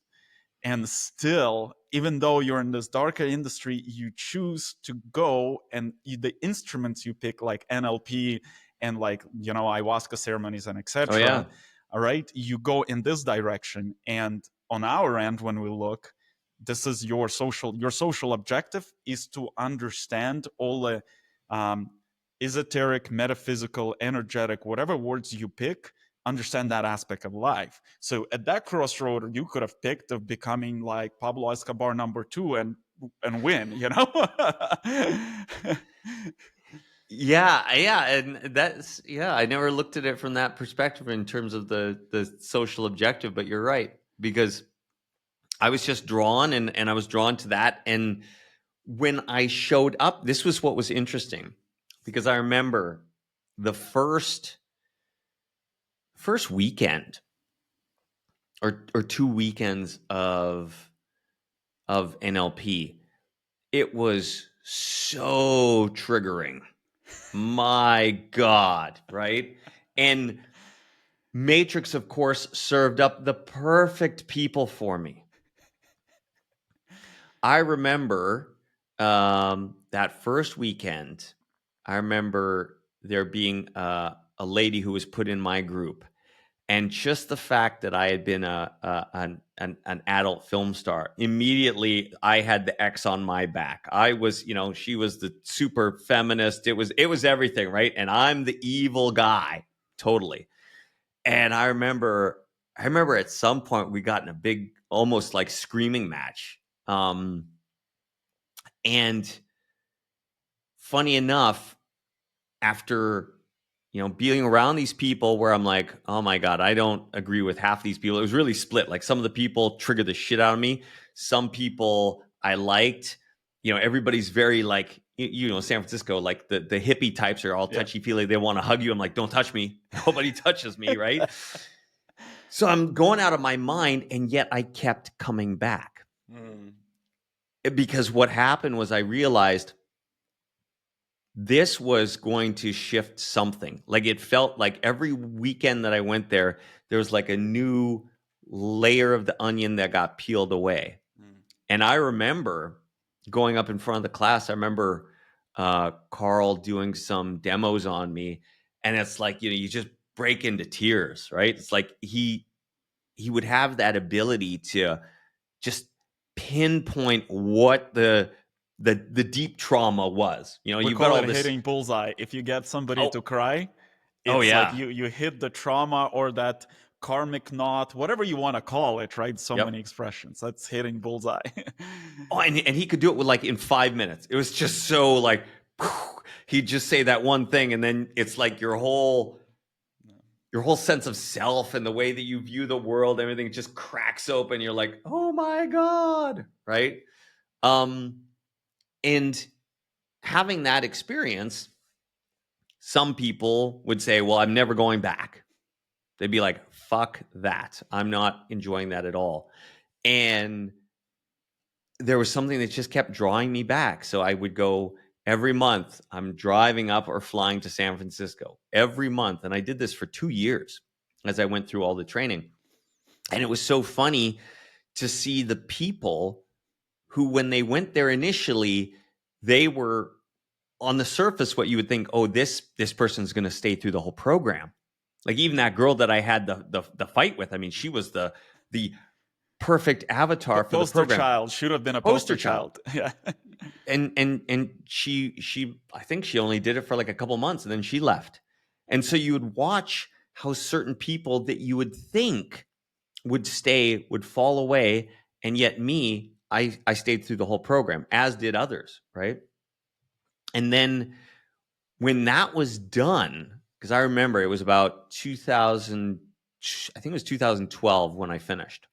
And still, even though you're in this darker industry, you choose to go, and the instruments you pick, like NLP and, like, ayahuasca ceremonies and Oh, etc., yeah. all right, you go in this direction. And on our end, when we look, this is your social objective is to understand all the um, esoteric, metaphysical, energetic, whatever words you pick, understand that aspect of life. So at that crossroad, you could have picked of becoming like Pablo Escobar number two and win. Yeah, yeah, and that's, yeah, I never looked at it from that perspective in terms of the social objective, but you're right, because I was just drawn, and I was drawn to that. And when I showed up, this was what was interesting, because I remember the first weekend, or two weekends of NLP. It was so triggering. My God, right? And Matrix, of course, served up the perfect people for me. I remember that first weekend. I remember there being a lady who was put in my group, and just the fact that I had been an adult film star, immediately I had the X on my back. I was, she was the super feminist. It was everything, right? And I'm the evil guy, totally. And I remember at some point we got in a big, almost like screaming match. And funny enough, after being around these people where I'm like, oh my God, I don't agree with half these people. It was really split. Like, some of the people triggered the shit out of me. Some people I liked. Everybody's very, like, San Francisco, like the hippie types are all Yeah. touchy feely. They want to hug you. I'm like, don't touch me. Nobody touches me, right? So I'm going out of my mind, and yet I kept coming back, Mm. because what happened was I realized this was going to shift something. Like, it felt like every weekend that I went there was like a new layer of the onion that got peeled away. Mm. And I remember going up in front of the class. I remember Carl doing some demos on me, and it's like, you just break into tears, right? It's like he would have that ability to just pinpoint what the deep trauma was. We You've got call all it this. hitting bullseye. If you get somebody Oh, to cry, oh it's like yeah. you hit the trauma or that karmic knot, whatever you want to call it, right? So Yep. many expressions. That's hitting bullseye. Oh, and he could do it with like in 5 minutes. It was just so like, he'd just say that one thing, and then it's like your whole sense of self and the way that you view the world, everything just cracks open. You're like, oh my God, right? And having that experience, some people would say, well, I'm never going back. They'd be like, fuck that. I'm not enjoying that at all. And there was something that just kept drawing me back. So I would go every month. I'm driving up or flying to San Francisco every month. And I did this for 2 years as I went through all the training. And it was so funny to see the people who, when they went there initially, they were on the surface what you would think, oh, this person's going to stay through the whole program. Like even that girl that I had the fight with, I mean, she was the perfect avatar for the program. Child should have been a poster child. Yeah. And she I think she only did it for like a couple months and then she left. And so you would watch how certain people that you would think would stay would fall away, and yet me, I stayed through the whole program, as did others, right? And then when that was done, because I remember it was about 2000, I think it was 2012 when I finished.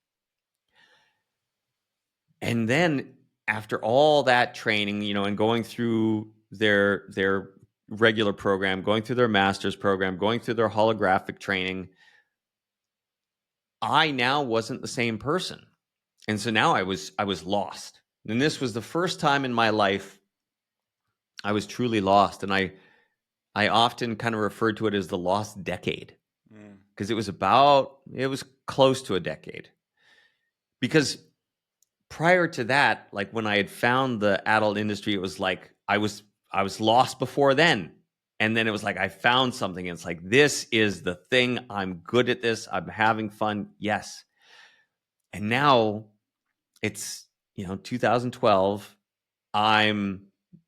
And then after all that training, and going through their regular program, going through their master's program, going through their holographic training, I now wasn't the same person. And so now I was lost. And this was the first time in my life I was truly lost. And I often kind of referred to it as the lost decade, because it was close to a decade. Because prior to that, like when I had found the adult industry, it was like I was lost before then. And then it was like I found something, and it's like, this is the thing. I'm good at this. I'm having fun. Yes. And now it's 2012. I'm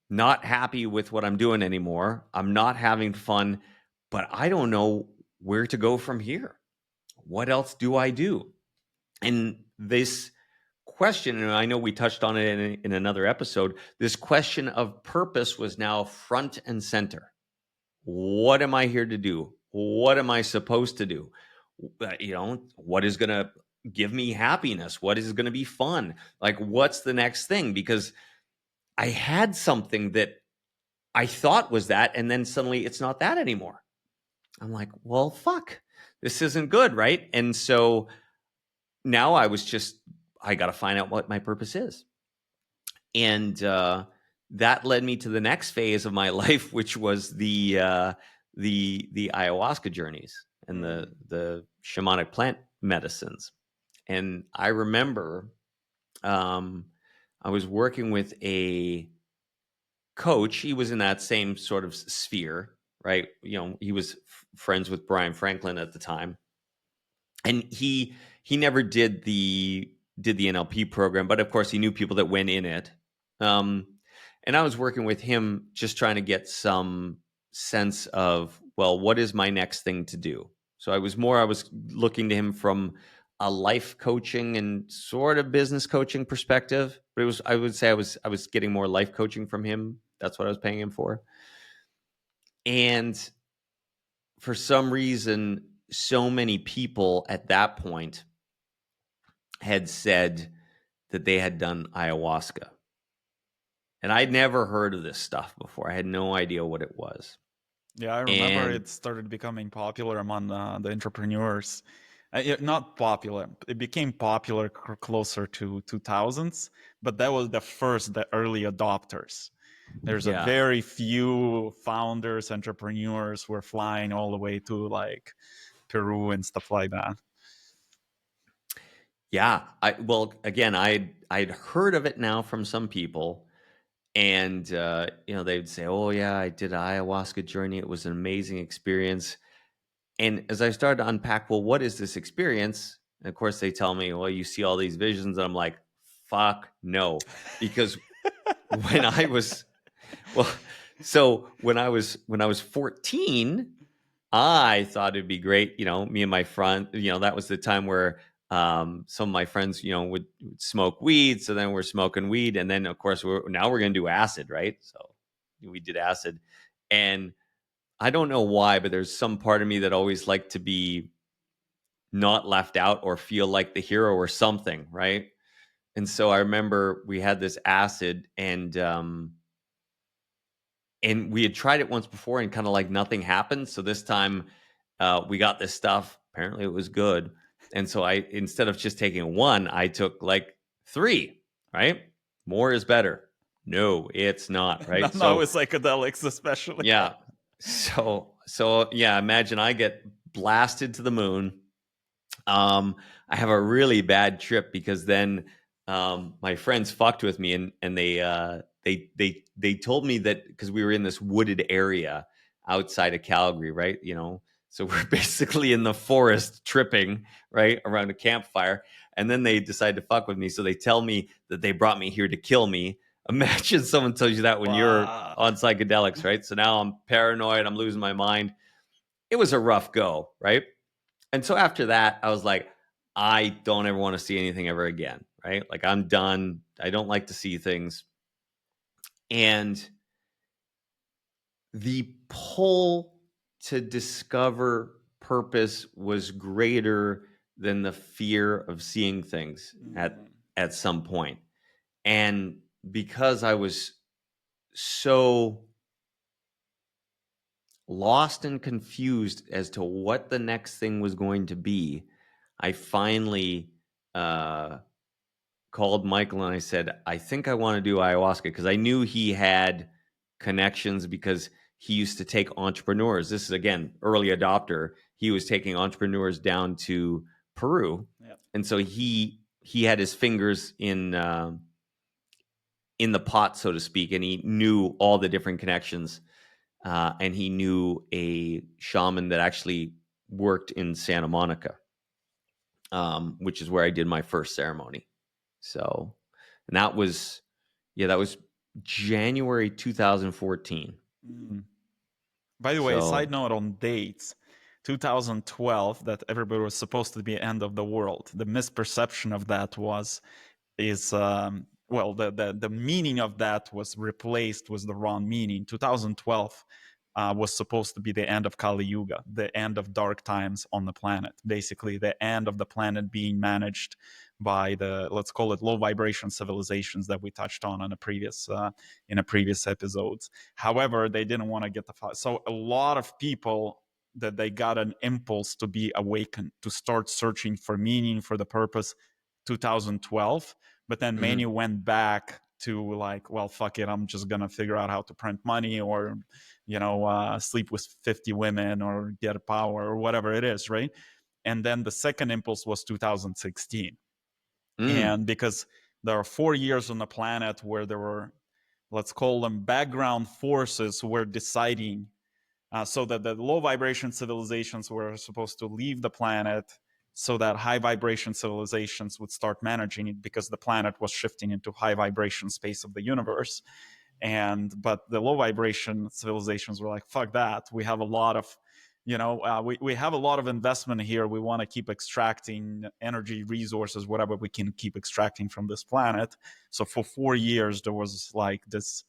not happy with what I'm doing anymore. I'm not having fun, but I don't know where to go from here. What else do I do? And this question, and I know we touched on it in another episode, this question of purpose was now front and center. What am I here to do? What am I supposed to do? What is going to give me happiness? What is going to be fun? Like, what's the next thing? Because I had something that I thought was that, and then suddenly it's not that anymore. I'm like, well, fuck, this isn't good, right? And so now I got to find out what my purpose is. And that led me to the next phase of my life, which was the ayahuasca journeys and the shamanic plant medicines. And I remember I was working with a coach. He was in that same sort of sphere, right? He was friends with Brian Franklin at the time, and he never did the NLP program, but of course he knew people that went in it. And I was working with him, just trying to get some sense of, well, what is my next thing to do? So I was looking to him from a life coaching and sort of business coaching perspective, but I would say I was getting more life coaching from him. That's what I was paying him for. And for some reason, so many people at that point had said that they had done ayahuasca. And I'd never heard of this stuff before. I had no idea what it was. Yeah, I remember it started becoming popular among the entrepreneurs. Not popular. It became popular closer to 2000s, but that was the early adopters. There's a very few founders, entrepreneurs who were flying all the way to like Peru and stuff like that. Yeah. I'd heard of it now from some people. And, they'd say, oh, yeah, I did an ayahuasca journey. It was an amazing experience. And as I started to unpack, well, what is this experience? And of course, they tell me, well, you see all these visions. And I'm like, fuck no. Because when I was 14, I thought it'd be great, me and my friend, that was the time where some of my friends, would smoke weed. So then we're smoking weed. And then, of course, now we're going to do acid, right? So we did acid. And I don't know why, but there's some part of me that always liked to be not left out or feel like the hero or something, right? And so I remember we had this acid, and we had tried it once before and kind of like nothing happened. So this time we got this stuff. Apparently it was good. And so instead of just taking one, I took like three, right? More is better. No, it's not, right? Not So with psychedelics, especially. yeah. So yeah, imagine I get blasted to the moon. I have a really bad trip because then my friends fucked with me, and they told me that because we were in this wooded area outside of Calgary, right? So we're basically in the forest tripping, right, around a campfire, and then they decide to fuck with me. So they tell me that they brought me here to kill me. Imagine someone tells you that when you're Wow. on psychedelics, right? So now I'm paranoid, I'm losing my mind. It was a rough go, right? And so after that, I was like, I don't ever want to see anything ever again, right? Like I'm done. I don't like to see things. And the pull to discover purpose was greater than the fear of seeing things at some point. And because I was so lost and confused as to what the next thing was going to be, I finally called Michael and I said, I think I want to do ayahuasca, because I knew he had connections because he used to take entrepreneurs. This is, again, early adopter. He was taking entrepreneurs down to Peru. Yep. And so he had his fingers in the pot, so to speak, and he knew all the different connections. And he knew a shaman that actually worked in Santa Monica, which is where I did my first ceremony. So, and that was January 2014. By the way, So, side note on dates. 2012, that everybody was supposed to be end of the world. The misperception of that is well, the meaning of that was replaced with the wrong meaning. 2012 was supposed to be the end of Kali Yuga, the end of dark times on the planet. Basically, the end of the planet being managed by the, let's call it, low vibration civilizations that we touched on in a previous episodes. However, they didn't want to get so a lot of people that they got an impulse to be awakened, to start searching for meaning, for the purpose, 2012. But then many went back to like, well, fuck it, I'm just gonna figure out how to print money, or sleep with 50 women, or get power, or whatever it is, right? And then the second impulse was 2016. And because there are 4 years on the planet where there were, let's call them, background forces who were deciding, so that the low vibration civilizations were supposed to leave the planet, so that high vibration civilizations would start managing it, because the planet was shifting into high vibration space of the universe. But the low vibration civilizations were like, fuck that, we have a lot of we have a lot of investment here, we want to keep extracting energy resources, whatever we can keep extracting from this planet. So for 4 years there was like this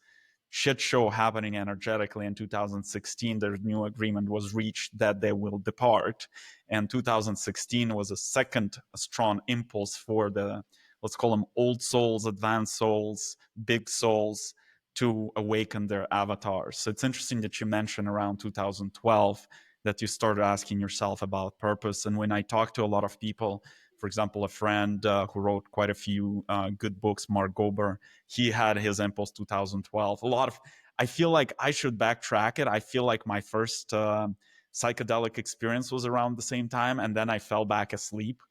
shit show happening energetically. In 2016, their new agreement was reached that they will depart. And 2016 was a second strong impulse for the, let's call them, old souls, advanced souls, big souls, to awaken their avatars. So it's interesting that you mentioned around 2012 that you started asking yourself about purpose. And when I talk to a lot of people, for example, a friend who wrote quite a few good books, Mark Gober, he had his impulse 2012. I feel like I should backtrack it. I feel like my first psychedelic experience was around the same time, and then I fell back asleep.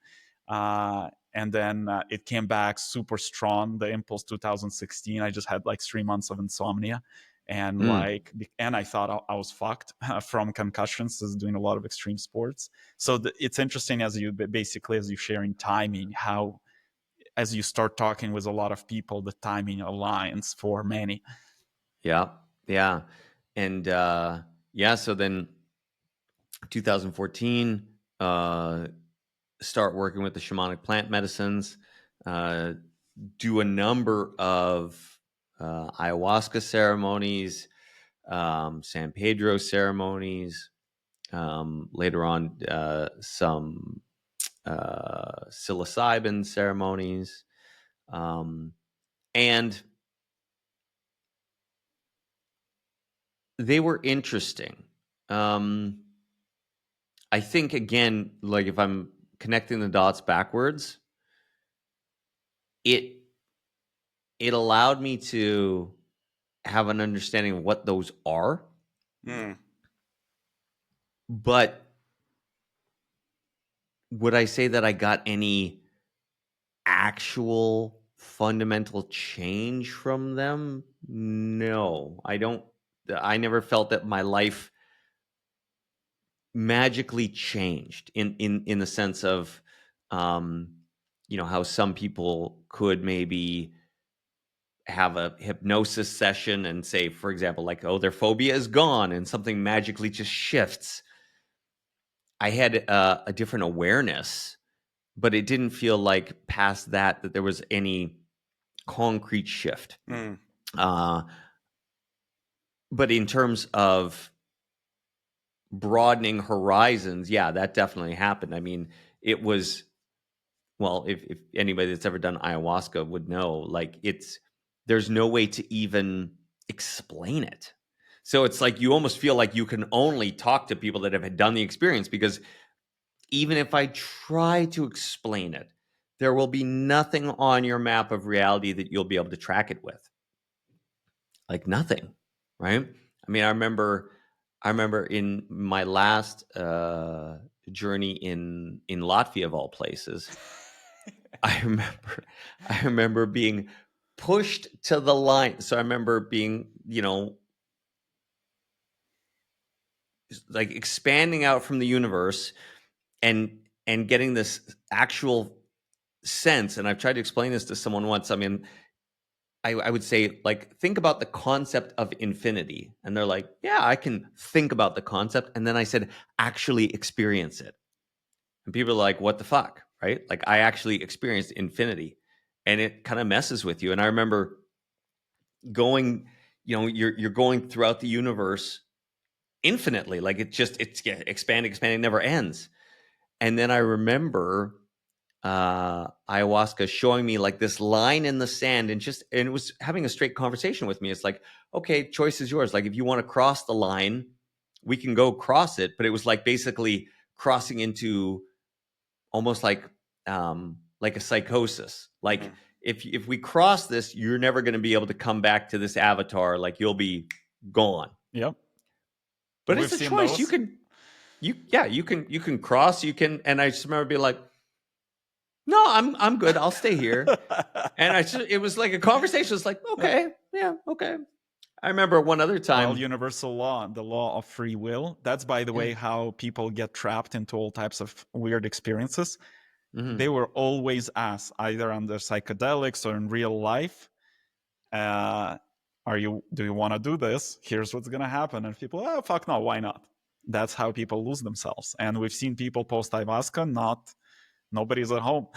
And then it came back super strong, the impulse 2016. I just had like 3 months of insomnia. And I thought I was fucked from concussions, is doing a lot of extreme sports. So it's interesting, as you sharing timing, how as you start talking with a lot of people, the timing aligns for many. yeah. And so then 2014, start working with the shamanic plant medicines, do a number of ayahuasca ceremonies, San Pedro ceremonies, later on some psilocybin ceremonies, and they were interesting. I think, again, like if I'm connecting the dots backwards, it allowed me to have an understanding of what those are. But would I say that I got any actual fundamental change from them? No, I don't. I never felt that my life magically changed in the sense of, how some people could maybe have a hypnosis session and say, for example, like, oh, their phobia is gone and something magically just shifts. I had a different awareness, but it didn't feel like past that there was any concrete shift. But in terms of broadening horizons, yeah, that definitely happened. I mean, it was, well, if anybody that's ever done ayahuasca would know, like, there's no way to even explain it. So it's like you almost feel like you can only talk to people that have done the experience, because even if I try to explain it, there will be nothing on your map of reality that you'll be able to track it with. Like nothing, right? I mean, I remember in my last journey in Latvia, of all places, I remember being pushed to the line. So I remember being, like expanding out from the universe and getting this actual sense. And I've tried to explain this to someone once. I mean, I would say, like, think about the concept of infinity. And they're like, yeah, I can think about the concept. And then I said, actually experience it. And people are like, what the fuck? Right? Like, I actually experienced infinity, and it kind of messes with you. And I remember going, you're going throughout the universe infinitely. Like, it's expanding, never ends. And then I remember ayahuasca showing me like this line in the sand, and it was having a straight conversation with me. It's like, okay, choice is yours. Like, if you want to cross the line, we can go cross it. But it was like basically crossing into almost like a psychosis. Like, if we cross this, you're never going to be able to come back to this avatar. Like, you'll be gone. Yep. But We've it's a seen choice. those. You can cross. You can. And I just remember being like, no, I'm good. I'll stay here. And it was like a conversation. It's like, okay, yeah, okay. I remember one other time. Well, universal law, the law of free will. That's, by the Yeah. way, how people get trapped into all types of weird experiences. Mhm. They were always asked, either under psychedelics or in real life, do you want to do this? Here's what's going to happen. And people, oh, fuck no, why not? That's how people lose themselves. And we've seen people post ayahuasca, nobody's at home.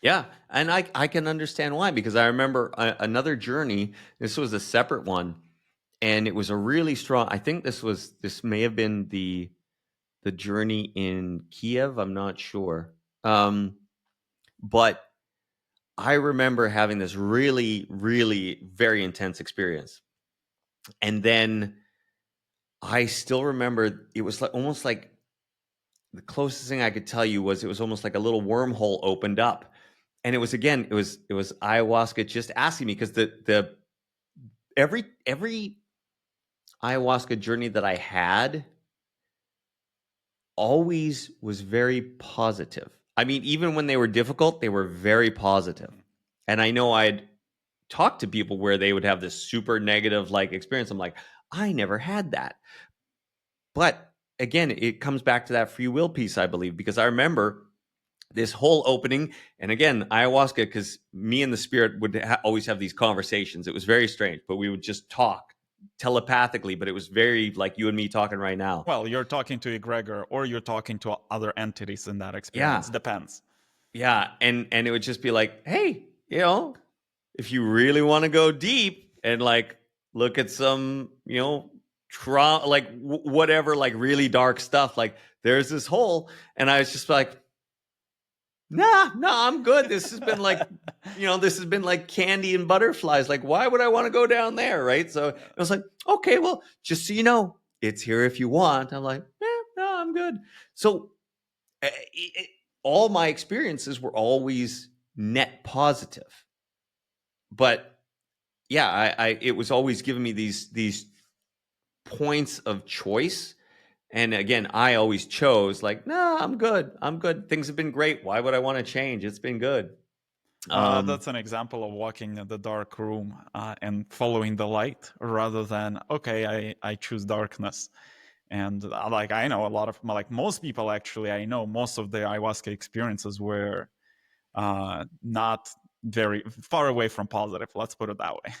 Yeah, and I can understand why, because I remember another journey. This was a separate one, and it was a really strong. I think this may have been the journey in Kiev. I'm not sure, but I remember having this really, really very intense experience, and then I still remember it was like almost like the closest thing I could tell you was it was almost like a little wormhole opened up. And it was ayahuasca just asking me, because the every ayahuasca journey that I had always was very positive. I mean, even when they were difficult, they were very positive. And I know I'd talked to people where they would have this super negative like experience. I'm like, I never had that. But again, it comes back to that free will piece, I believe, because I remember this whole opening. And again, ayahuasca, because me and the spirit would always have these conversations. It was very strange, but we would just talk telepathically, but it was very like you and me talking right now. Well, you're talking to egregor or you're talking to other entities in that Yeah. experience. Depends. Yeah. And it would just be like, hey, if you really want to go deep and like look at some, like whatever, like really dark stuff, like there's this hole. And I was just like, nah, I'm good. This has been like, this has been like candy and butterflies. Like, why would I want to go down there? Right. So I was like, okay, well, just so you know, it's here if you want. I'm like, no, I'm good. So all my experiences were always net positive. But yeah, it was always giving me these points of choice. And again, I always chose like, no, I'm good. Things have been great. Why would I want to change? It's been good. That's an example of walking in the dark room and following the light rather than, okay, I choose darkness. And like I know a lot of, like most people actually, I know most of the ayahuasca experiences were not very far away from positive. Let's put it that way.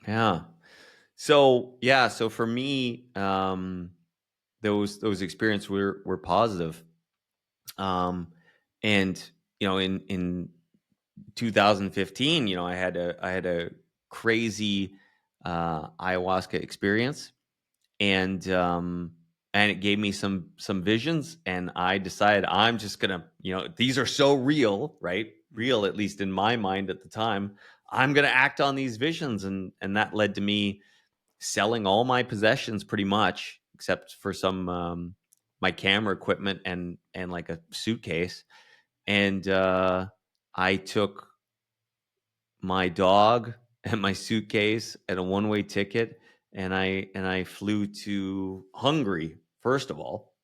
Yeah. So for me, those experiences were positive. And in 2015, I had a crazy ayahuasca experience, and it gave me some visions, and I decided I'm just gonna, these are so real, right? Real, at least in my mind at the time. I'm gonna act on these visions, and that led to me selling all my possessions pretty much, except for some my camera equipment and like a suitcase. And I took my dog and my suitcase and a one-way ticket, and I flew to Hungary first of all.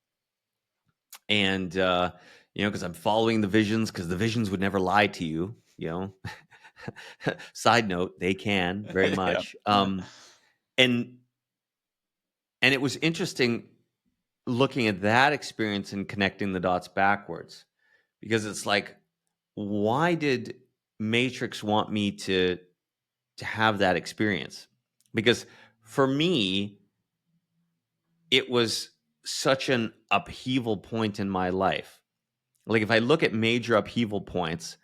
And because I'm following the visions, because the visions would never lie to you. Side note, they can very Yeah. much. And it was interesting looking at that experience and connecting the dots backwards, because it's like, why did Matrix want me to have that experience? Because for me, it was such an upheaval point in my life. Like if I look at major upheaval points,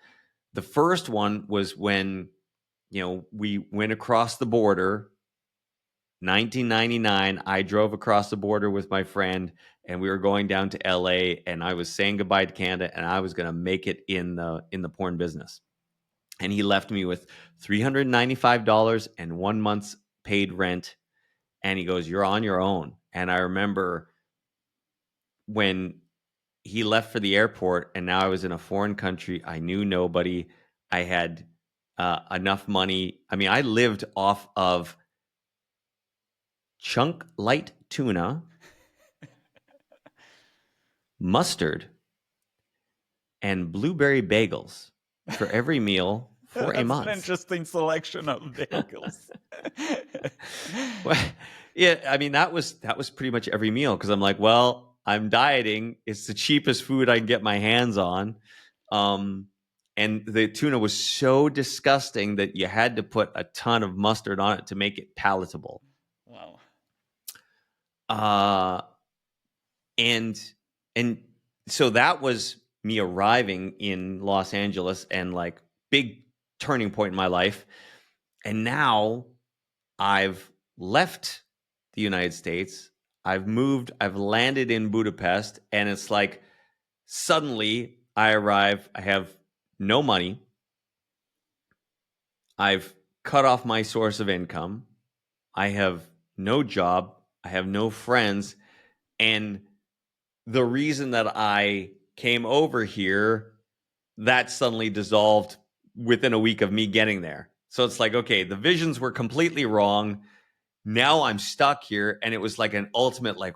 the first one was when, we went across the border. 1999, I drove across the border with my friend, and we were going down to LA, and I was saying goodbye to Canada, and I was going to make it in the porn business. And he left me with $395 and 1 month's paid rent. And he goes, "You're on your own." And I remember when he left for the airport, and now I was in a foreign country. I knew nobody. I had enough money. I mean, I lived off of chunk light tuna, mustard, and blueberry bagels for every meal for a That's an month. interesting selection of bagels. Well, yeah, I mean that was pretty much every meal, because I'm like, well, I'm dieting. It's the cheapest food I can get my hands on. And the tuna was so disgusting that you had to put a ton of mustard on it to make it palatable. Wow. Uh, and so that was me arriving in Los Angeles, and like big turning point in my life. And now I've left the United States. I've moved, I've landed in Budapest, and it's like suddenly I arrive, I have no money. I've cut off my source of income. I have no job. I have no friends. And the reason that I came over here, that suddenly dissolved within a week of me getting there. So it's like, okay, the visions were completely wrong. Now I'm stuck here. And it was like an ultimate, like,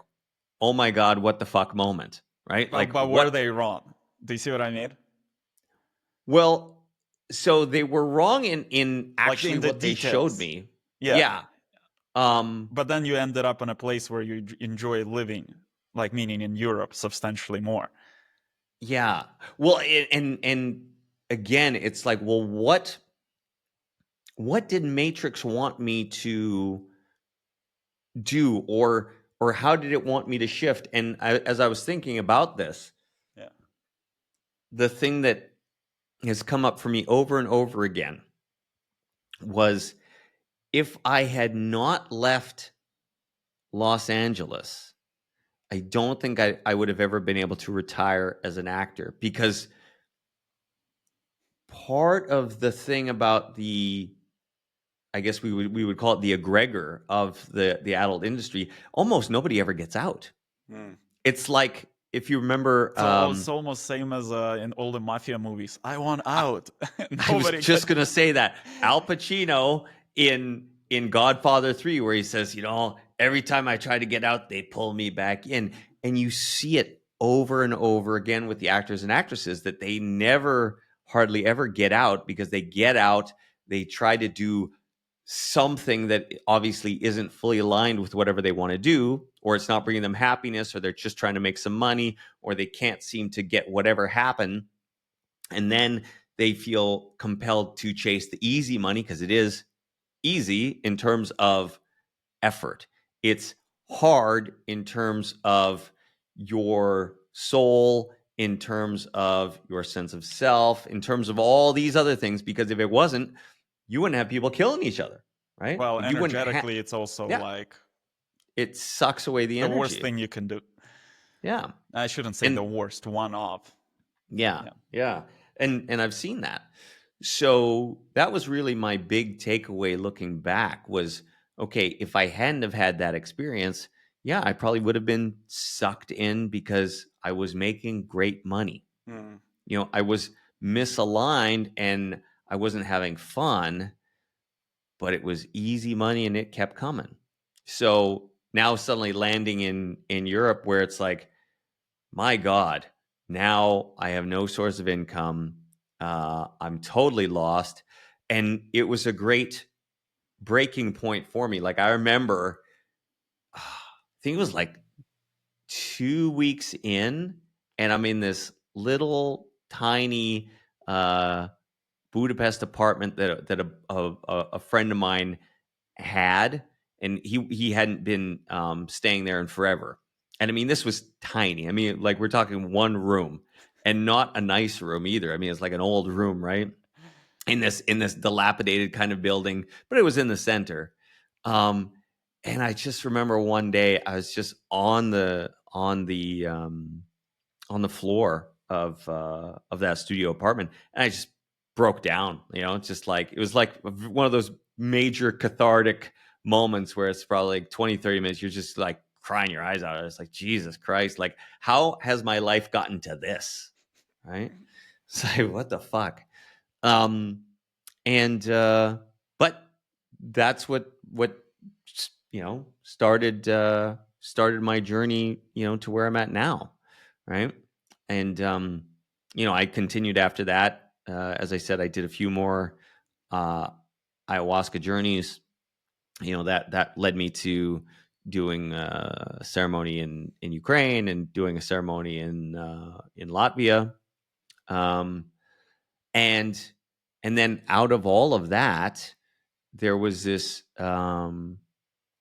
oh my God, what the fuck moment, right? Well, Like, but were what? they wrong? Do you see what I mean? Well, so they were wrong in Like actually in the what they showed details. me. Yeah. Yeah. Um, But then you ended up in a place where you enjoy living, like meaning in Europe, substantially more. yeah. Well, and again, it's like, well, what did Matrix want me to do, or how did it want me to shift? And as I was thinking about this, Yeah. the thing that has come up for me over and over again was, if I had not left Los Angeles, I don't think I would have ever been able to retire as an actor, because part of the thing about I guess we would call it the egregor of the adult industry, almost nobody ever gets out. Mm. It's like, if you remember, So it's almost same as in all the mafia movies. I want out. I was Nobody just gets. gonna say that Al Pacino in Godfather 3, where he says, every time I try to get out, they pull me back in. And you see it over and over again with the actors and actresses, that they never, hardly ever get out, because they get out, they try to do something that obviously isn't fully aligned with whatever they want to do, or it's not bringing them happiness, or they're just trying to make some money, or they can't seem to get whatever happened. And then they feel compelled to chase the easy money, because it is easy in terms of effort. It's hard in terms of your soul, in terms of your sense of self, in terms of all these other things, because if it wasn't, you wouldn't have people killing each other, right? Well, You wouldn't energetically, it's also yeah, like it sucks away the the worst energy. thing you can do. Yeah. I shouldn't say the And worst, one of. yeah, Yeah. yeah. And I've seen that. So that was really my big takeaway looking back, was, okay, if I hadn't have had that experience, yeah, I probably would have been sucked in, because I was making great money. Mm. I was misaligned and I wasn't having fun, but it was easy money and it kept coming. So now suddenly landing in Europe, where it's like, my God, now I have no source of income. I'm totally lost. And it was a great breaking point for me. Like, I remember, I think it was like 2 weeks in, and I'm in this little tiny Budapest apartment that a friend of mine had, and he hadn't been staying there in forever. And I mean, this was tiny. I mean, like, we're talking one room, and not a nice room either. I mean, it's like an old room, right? In this dilapidated kind of building, but it was in the center. Um, and I just remember one day I was just on the floor of that studio apartment, and I just broke down. It's just like, it was like one of those major cathartic moments where it's probably like 20, 30 minutes. You're just like crying your eyes out. It's like, Jesus Christ, like, how has my life gotten to this? Right? It's like, what the fuck? Um, and but that's what started my journey, to where I'm at now, right? And I continued after that. As I said, I did a few more uh, ayahuasca journeys. That led me to doing a ceremony in Ukraine, and doing a ceremony in Latvia. Um, and then out of all of that, there was this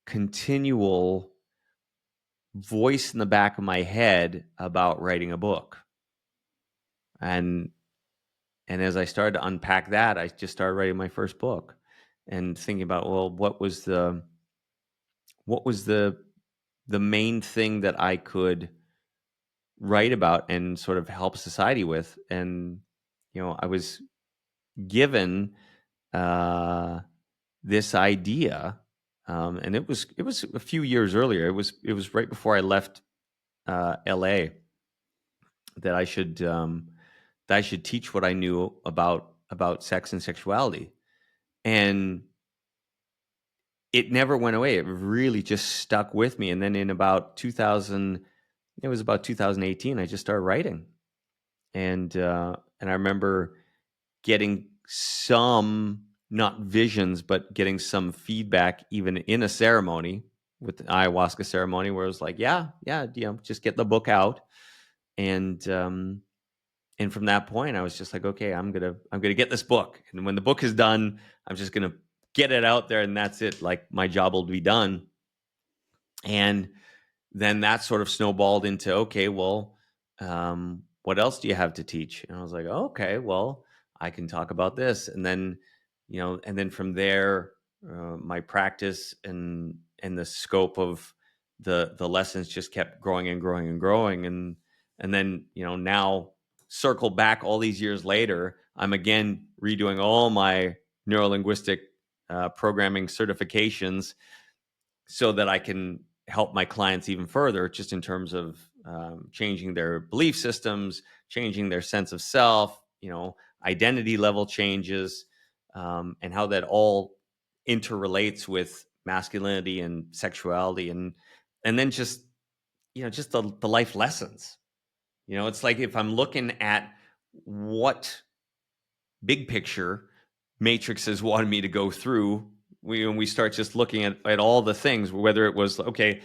continual voice in the back of my head about writing a book. And as I started to unpack that, I just started writing my first book, and thinking about, well, what was the main thing that I could write about and sort of help society with. And I was given this idea, and it was a few years earlier. It was right before I left LA, that I should teach what I knew about sex and sexuality. And it never went away. It really just stuck with me. And then in about 2018, I just started writing. And I remember getting some, not visions, but getting some feedback, even in a ceremony, with the ayahuasca ceremony, where it was like, yeah, just get the book out. And from that point, I was just like, okay, I'm gonna get this book, and when the book is done, I'm just gonna get it out there, and that's it. Like, my job will be done. And then that sort of snowballed into, okay, well, what else do you have to teach? And I was like, oh, okay, well, I can talk about this. And then, and then from there, my practice and the scope of the lessons just kept growing and growing and growing. And then, now circle back all these years later, I'm again redoing all my neurolinguistic programming certifications so that I can help my clients even further, just in terms of changing their belief systems, changing their sense of self, identity level changes, and how that all interrelates with masculinity and sexuality, and then just the life lessons. It's like, if I'm looking at what big picture Matrix has wanted me to go through, when we start just looking at all the things, whether it was, okay,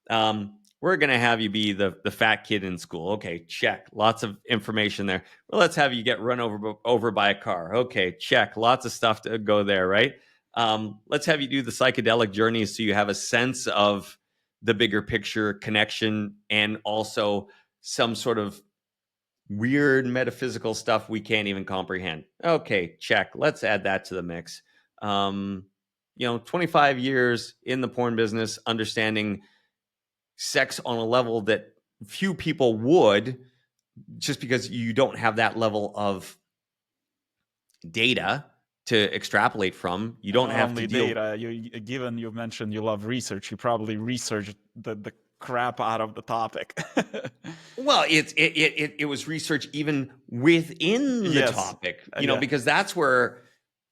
we're going to have you be the fat kid in school. Okay, check. Lots of information there. Well, let's have you get run over by a car. Okay, check. Lots of stuff to go there, right? Let's have you do the psychedelic journeys so you have a sense of the bigger picture connection, and also some sort of weird metaphysical stuff we can't even comprehend. Okay, check. Let's add that to the mix. 25 years in the porn business, understanding sex on a level that few people would, just because you don't have that level of data to extrapolate from. You And don't not have to only deal. data, given you mentioned you love research, you probably researched the crap out of the topic. Well, it was research even within the Yes. topic, Yeah. because that's where,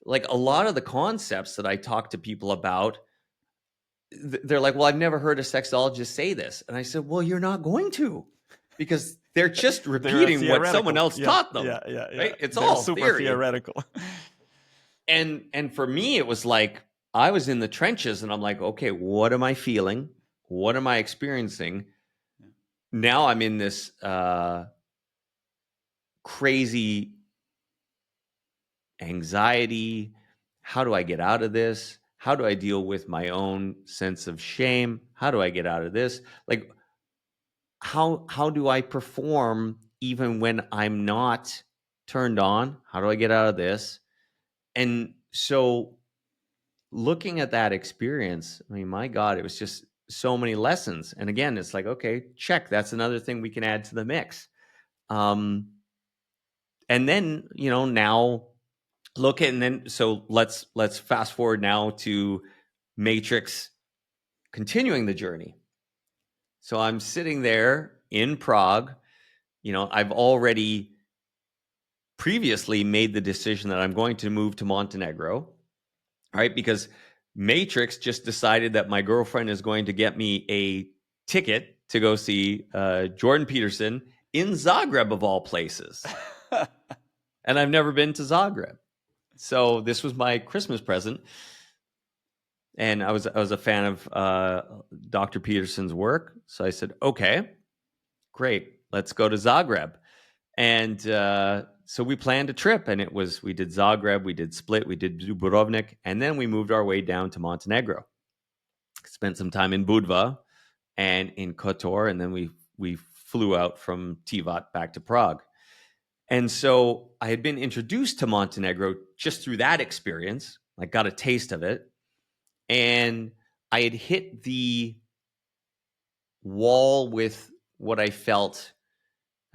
like, a lot of the concepts that I talk to people about, they're like, well, I've never heard a sexologist say this. And I said, well, you're not going to, because they're just They're repeating what someone theoretical. else Yeah. taught them, Yeah. Yeah. Yeah. right? It's They're all super theory. theoretical. And for me, it was like, I was in the trenches, and I'm like, okay, what am I feeling? What am I experiencing? Now I'm in this crazy anxiety. How do I get out of this? How do I deal with my own sense of shame? How do I get out of this? Like, how do I perform even when I'm not turned on? How do I get out of this? And so, looking at that experience, I mean, my God, it was just so many lessons. And again, it's like, okay, check. That's another thing we can add to the mix. And then, now look at, and then, so let's fast forward now to Matrix continuing the journey. So I'm sitting there in Prague. I've already previously made the decision that I'm going to move to Montenegro, right? Because Matrix just decided that my girlfriend is going to get me a ticket to go see Jordan Peterson in Zagreb, of all places. And I've never been to Zagreb. So this was my Christmas present. And I was a fan of Dr. Peterson's work. So I said, okay, great, let's go to Zagreb. And so we planned a trip, and we did Zagreb, we did Split, we did Dubrovnik, and then we moved our way down to Montenegro. Spent some time in Budva and in Kotor, and then we flew out from Tivat back to Prague. And so I had been introduced to Montenegro just through that experience. I got a taste of it, and I had hit the wall with what I felt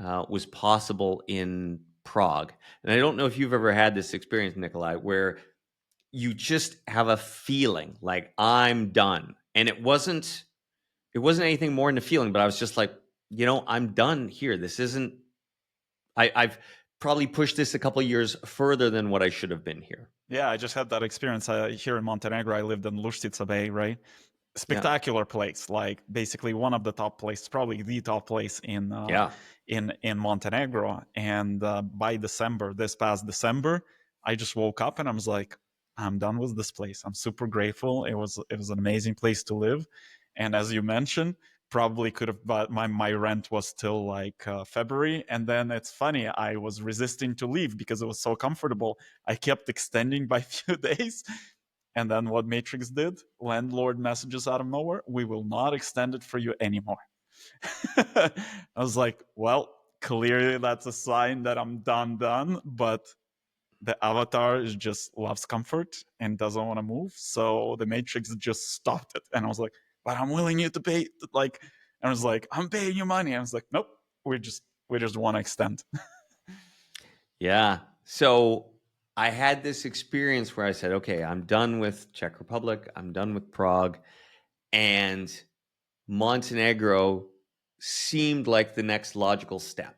was possible in Prague. And I don't know if you've ever had this experience, Nikolai, where you just have a feeling like, I'm done. And it wasn't anything more than a feeling, but I was just like, I'm done here. This isn't, I've probably pushed this a couple of years further than what I should have been here. Yeah, I just had that experience here in Montenegro. I lived in Luštica Bay, right? Yeah. Spectacular place, like basically one of the top places, probably the top place Yeah. in Montenegro. And by this past December, I just woke up and I was like, I'm done with this place. I'm super grateful. It was an amazing place to live. And as you mentioned, probably could have, but my rent was still like February. And then it's funny, I was resisting to leave because it was so comfortable. I kept extending by a few days. And then what Matrix did, landlord messages out of nowhere, we will not extend it for you anymore. I was like, well, clearly that's a sign that I'm done. But the avatar is just loves comfort and doesn't want to move. So the Matrix just stopped it. And I was like, but I'm willing you to pay. Like, I was like, I'm paying you money. I was like, nope, we just want to extend. Yeah. So I had this experience where I said, okay, I'm done with Czech Republic. I'm done with Prague. And Montenegro seemed like the next logical step.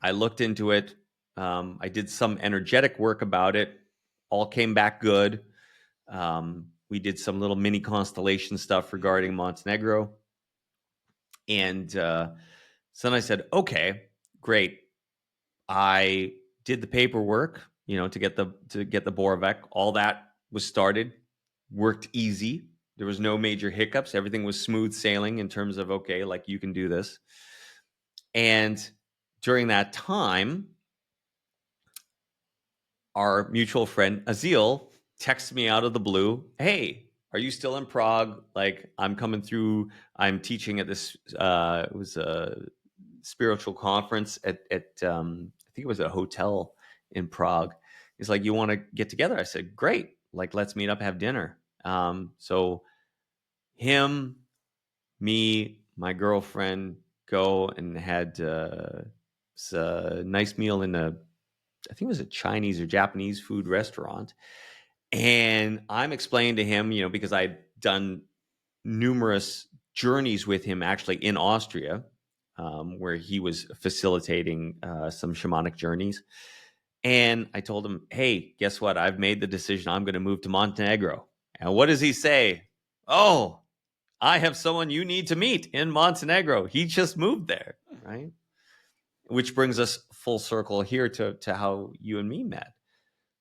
I looked into it. I did some energetic work about it. All came back good. We did some little mini constellation stuff regarding Montenegro. And so then I said, okay, great. I did the paperwork, to get the Borovec. All that was started, worked easy. There was no major hiccups. Everything was smooth sailing in terms of, okay, like you can do this. And during that time, our mutual friend Azil texted me out of the blue, "Hey, are you still in Prague? Like, I'm coming through. I'm teaching at this. It was a spiritual conference at I think it was a hotel in Prague. He's like, you want to get together? I said, great. Like, let's meet up, have dinner. So him, me, my girlfriend go and had a nice meal in I think it was a Chinese or Japanese food restaurant. And I'm explaining to him, because I'd done numerous journeys with him actually in Austria, where he was facilitating some shamanic journeys. And I told him, hey, guess what? I've made the decision. I'm going to move to Montenegro. And what does he say? Oh, I have someone you need to meet in Montenegro. He just moved there, right? Which brings us full circle here to how you and me met.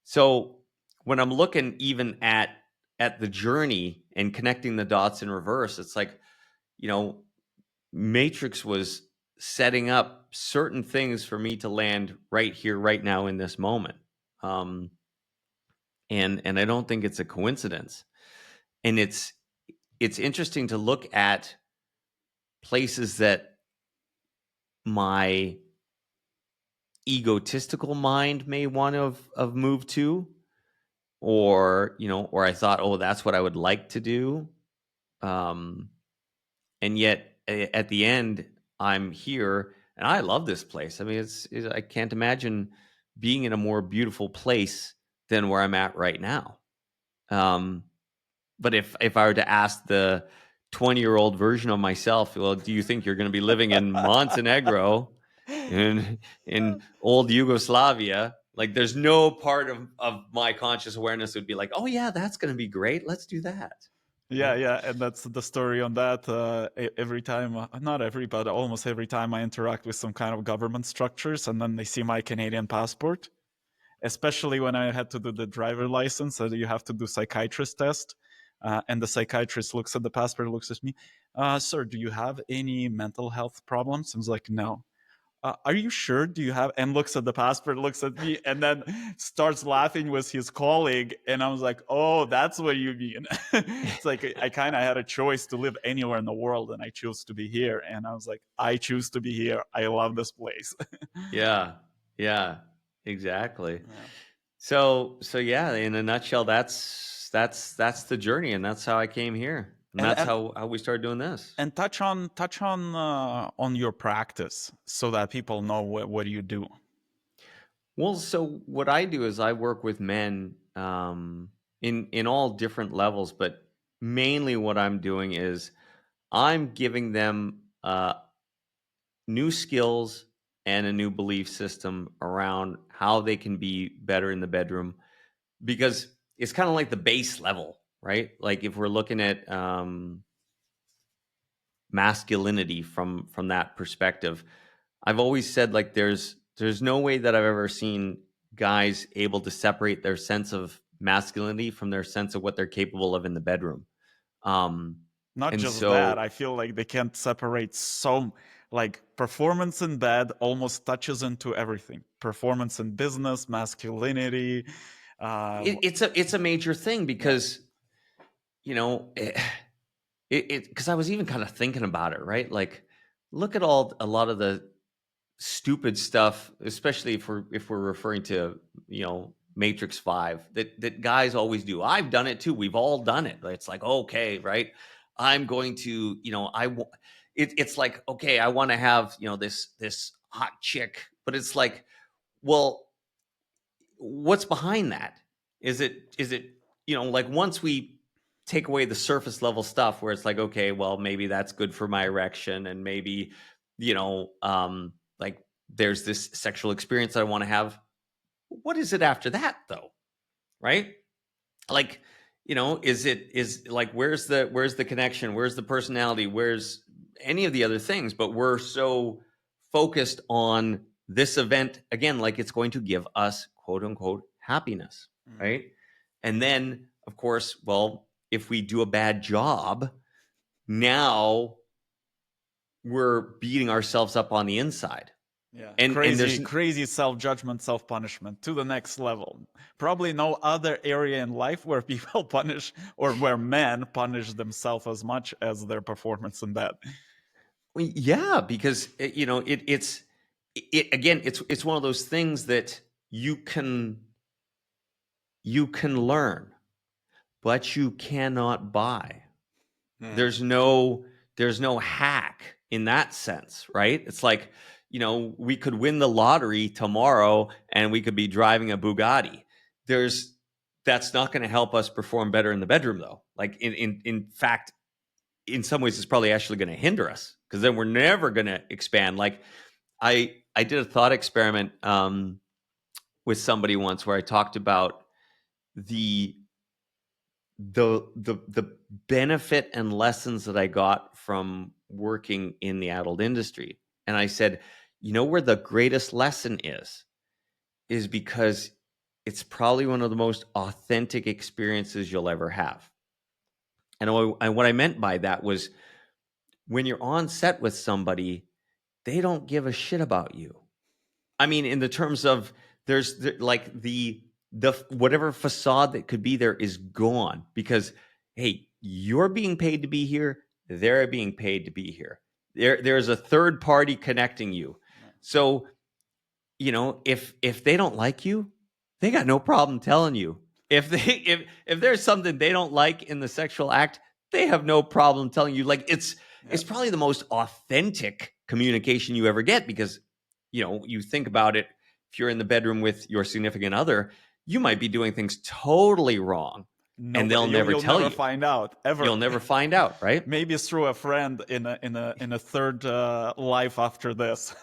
So when I'm looking even at the journey and connecting the dots in reverse, it's like, Matrix was setting up certain things for me to land right here, right now, in this moment. Um, and I don't think it's a coincidence. And it's interesting to look at places that my egotistical mind may want to have moved to, or I thought, oh, that's what I would like to do. And yet at the end, I'm here and I love this place. I mean, I can't imagine being in a more beautiful place than where I'm at right now. But if I were to ask the 20-year-old version of myself, well, do you think you're going to be living in Montenegro, in old Yugoslavia? Like, there's no part of my conscious awareness would be like, oh yeah, that's going to be great. Let's do that. Yeah, Right? yeah, and that's the story on that. Every time, not every, but almost every time I interact with some kind of government structures, and then they see my Canadian passport, especially when I had to do the driver license, so you have to do psychiatrist test, and the psychiatrist looks at the passport, looks at me, sir, do you have any mental health problems? I was like, no. Are you sure? Do you have? And looks at the passport, looks at me, and then starts laughing with his colleague. And I was like, oh, that's what you mean. It's like I kind of had a choice to live anywhere in the world, and I chose to be here. And I was like, I choose to be here. I love this place. Yeah, yeah, exactly. Yeah. So yeah, in a nutshell, that's the journey, and that's how I came here, and And that's and how we started doing this. and touch on your practice so that people know what you do. Well, so what I do is I work with men in all different levels, but mainly what I'm doing is I'm giving them new skills and a new belief system around how they can be better in the bedroom, because it's kind of like the base level, right? Like if we're looking at masculinity from that perspective, I've always said, like, there's no way that I've ever seen guys able to separate their sense of masculinity from their sense of what they're capable of in the bedroom. Um, Not and just that, so I feel like they can't separate so like performance in bed almost touches into everything. Performance in business, masculinity. Uh, it's a major thing yeah, because because I was even kind of thinking about it, right? Like, look at a lot of the stupid stuff, especially if we're referring to Matrix 5 that guys always do. I've done it too. We've all done it. It's like, okay, right? I'm going to, it's like, okay, I want to have this hot chick, but it's like, well, what's behind that? Is it like, once we take away the surface level stuff where it's like, okay, well, maybe that's good for my erection, and maybe like, there's this sexual experience that I want to have. What is it after that, though? Right? Like, is like, where's the connection? Where's the personality? Where's any of the other things? But we're so focused on this event again, like it's going to give us quote unquote happiness, right? And then, of course, well, if we do a bad job, now we're beating ourselves up on the inside. Yeah, And there's crazy self-judgment, self-punishment to the next level. Probably no other area in life where people punish, or where men punish themselves as much as their performance in that. Yeah, because it's again, it's one of those things that you can learn, but you cannot buy. There's no hack in that sense, right? It's like, we could win the lottery tomorrow and we could be driving a Bugatti. That's not going to help us perform better in the bedroom, though. Like, in fact, in some ways, it's probably actually going to hinder us, because then we're never going to expand. Like, I did a thought experiment with somebody once where I talked about the benefit and lessons that I got from working in the adult industry. And I said, where the greatest lesson is because it's probably one of the most authentic experiences you'll ever have. And what I meant by that was, when you're on set with somebody, they don't give a shit about you. I mean, in the terms of, like, the whatever facade that could be there is gone, because, hey, you're being paid to be here. They're being paid to be here. There's a third party connecting you. So, if they don't like you, they got no problem telling you. If there's something they don't like in the sexual act, they have no problem telling you. Like, it's probably the most authentic communication you ever get, because you think about it, if you're in the bedroom with your significant other, you might be doing things totally wrong, and they'll never tell you. You'll never find out, ever. You'll never find out, right? Maybe it's through a friend in a third life after this.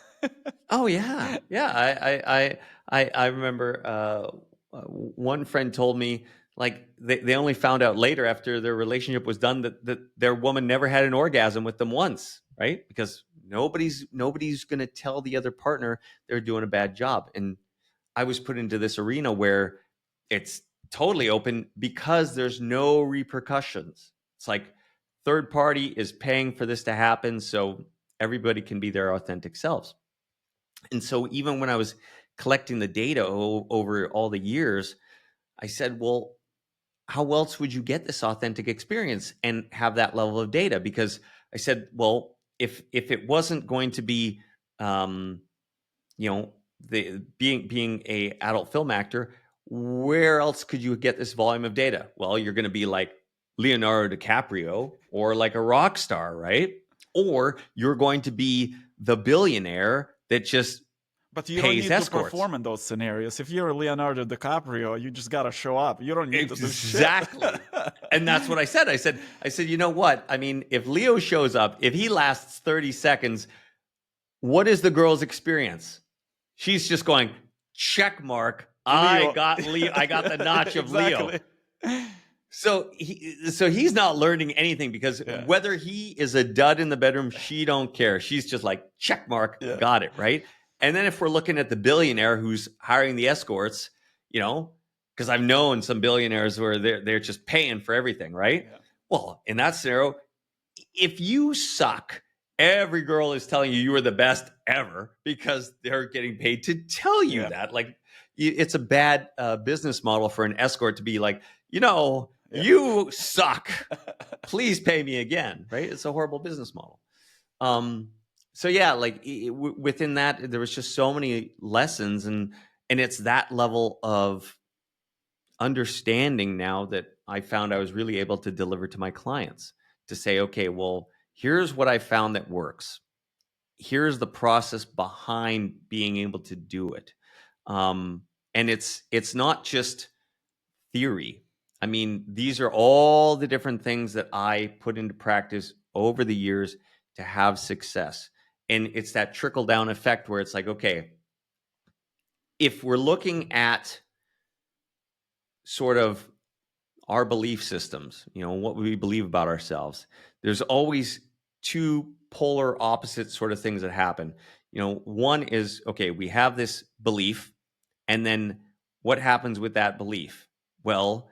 Oh yeah, yeah. I remember one friend told me, like, they only found out later, after their relationship was done, that their woman never had an orgasm with them once, right? Because nobody's going to tell the other partner they're doing a bad job. And I was put into this arena where it's totally open, because there's no repercussions. It's like, third party is paying for this to happen, so everybody can be their authentic selves. And so even when I was collecting the data over all the years, I said, well, how else would you get this authentic experience and have that level of data? Because I said, well, if it wasn't going to be, being a adult film actor, where else could you get this volume of data? Well, you're going to be like Leonardo DiCaprio, or like a rock star, right? Or you're going to be the billionaire that just But you pays don't need escorts. to perform in those scenarios. If you're Leonardo DiCaprio, you just gotta show up. You don't need to do shit. Exactly. And that's what I said. I said, you know what? I mean, if Leo shows up, if he lasts 30 seconds, what is the girl's experience? She's just going, check mark. I got the notch of Leo. So he's not learning anything, because whether he is a dud in the bedroom, she don't care. She's just like, check mark, got it, right? And then if we're looking at the billionaire who's hiring the escorts, because I've known some billionaires where they're just paying for everything, right? Yeah. Well, in that scenario, if you suck, every girl is telling you are the best ever, because they're getting paid to tell you that. Like, it's a bad business model for an escort to be like, You suck. Please pay me again, right? It's a horrible business model. So yeah, like within that, there was just so many lessons, and it's that level of understanding now that I found I was really able to deliver to my clients, to say, okay, well, here's what I found that works. Here's the process behind being able to do it. And it's not just theory. I mean, these are all the different things that I put into practice over the years to have success. And it's that trickle down effect where it's like, okay, if we're looking at sort of our belief systems, what we believe about ourselves, there's always two polar opposite sort of things that happen. One is, okay, we have this belief, and then what happens with that belief? Well,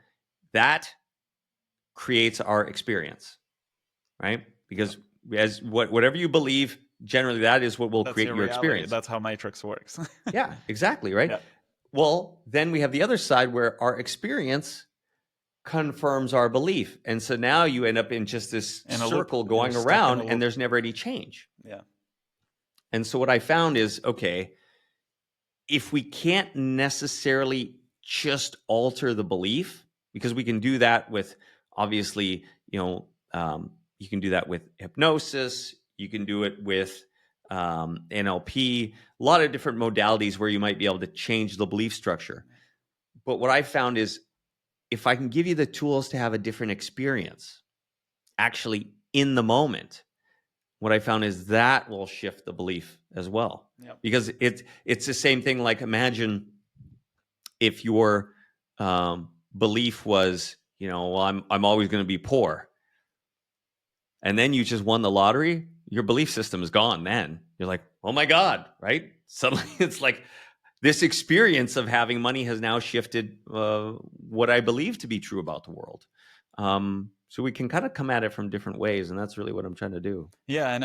that creates our experience, right? Because whatever you believe, generally that is what will That's create your your reality. experience. That's how Matrix works. Yeah, exactly, right? Yeah. Well, then we have the other side where our experience confirms our belief. And so now you end up in just this In a loop. circle You're going stuck in around, a and loop. there's never any change. Yeah. And so what I found is, okay, if we can't necessarily just alter the belief, because we can do that with, obviously, you can do that with hypnosis, you can do it with NLP, a lot of different modalities where you might be able to change the belief structure. But what I found is, if I can give you the tools to have a different experience, actually in the moment, what I found is that will shift the belief as well. Yep. Because it's the same thing. Like, imagine if your belief was, well, I'm always going to be poor, and then you just won the lottery, your belief system is gone. Then you're like, oh my God, right? Suddenly it's like this experience of having money has now shifted what I believe to be true about the world. So we can kind of come at it from different ways, and that's really what I'm trying to do. Yeah, and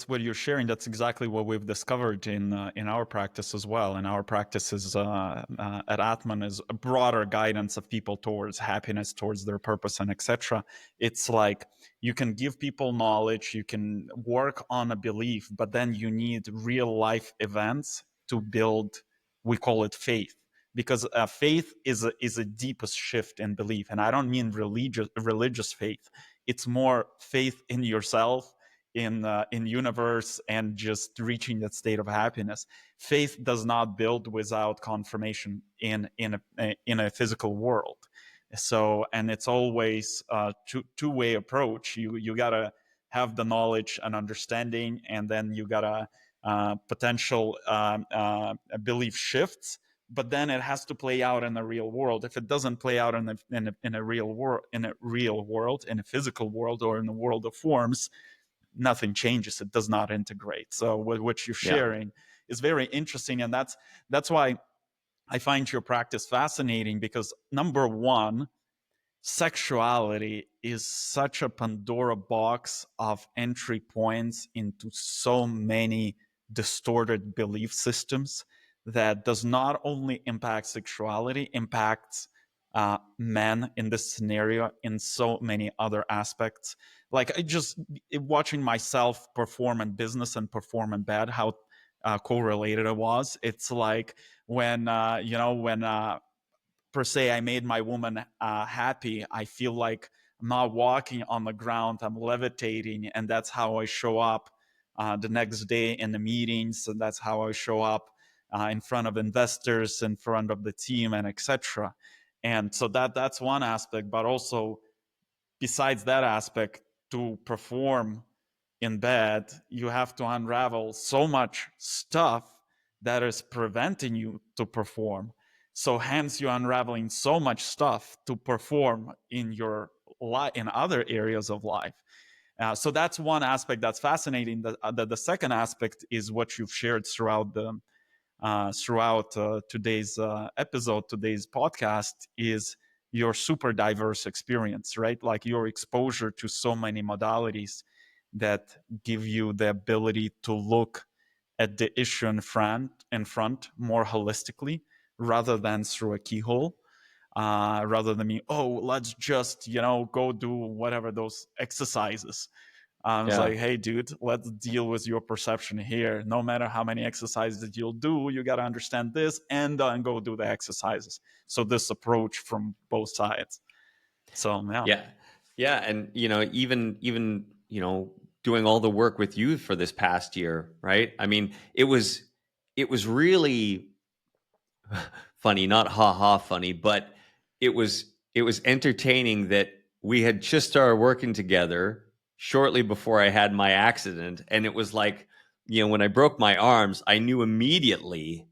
what you're sharing, that's exactly what we've discovered in our practice as well. And our practice is at Atman is a broader guidance of people towards happiness, towards their purpose, and etc. It's like you can give people knowledge, you can work on a belief, but then you need real life events to build. We call it faith, because faith is a deepest shift in belief, and I don't mean religious faith. It's more faith in yourself, in universe, and just reaching that state of happiness. Faith does not build without confirmation in a physical world. So, and it's always a two-way approach. You gotta have the knowledge and understanding, and then you gotta potential belief shifts, but then it has to play out in the real world. If it doesn't play out in a real world, in a physical world, or in the world of forms, nothing changes. It does not integrate. So what you're Yeah. sharing is very interesting, and that's why I find your practice fascinating, because number one, sexuality is such a Pandora box of entry points into so many distorted belief systems that does not only impact sexuality, impacts men in this scenario in so many other aspects. Like, I just watching myself perform in business and perform in bed, how correlated it was. It's like when when per se I made my woman happy, I feel like I'm not walking on the ground, I'm levitating, and that's how I show up the next day in the meetings, and that's how I show up in front of investors, in front of the team, and etc. And so that's one aspect, but also besides that aspect, to perform in bed, you have to unravel so much stuff that is preventing you to perform. So hence you're unraveling so much stuff to perform in your life, in other areas of life. So that's one aspect that's fascinating. The second aspect is what you've shared throughout today's episode, today's podcast, is your super diverse experience, right? Like your exposure to so many modalities that give you the ability to look at the issue in front more holistically, rather than through a keyhole. rather than me, oh, let's just, go do whatever those exercises. It's Yeah. like, hey, dude, let's deal with your perception here. No matter how many exercises that you'll do, you got to understand this and then go do the exercises. So this approach from both sides. So, yeah. Yeah. Yeah. And, even, doing all the work with you for this past year, right? I mean, it was really funny, not ha ha funny, but it was entertaining that we had just started working together shortly before I had my accident. And it was like, when I broke my arms, I knew immediately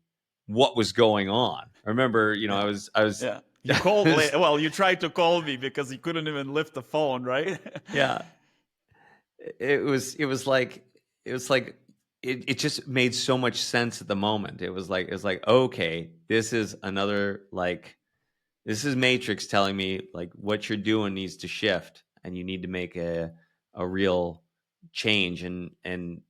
what was going on. I remember, Yeah. I was Yeah. You called, well, you tried to call me because you couldn't even lift the phone, right? yeah, it was like it just made so much sense at the moment. It was like, okay, this is another, like, this is Matrix telling me, like, what you're doing needs to shift and you need to make a real change. And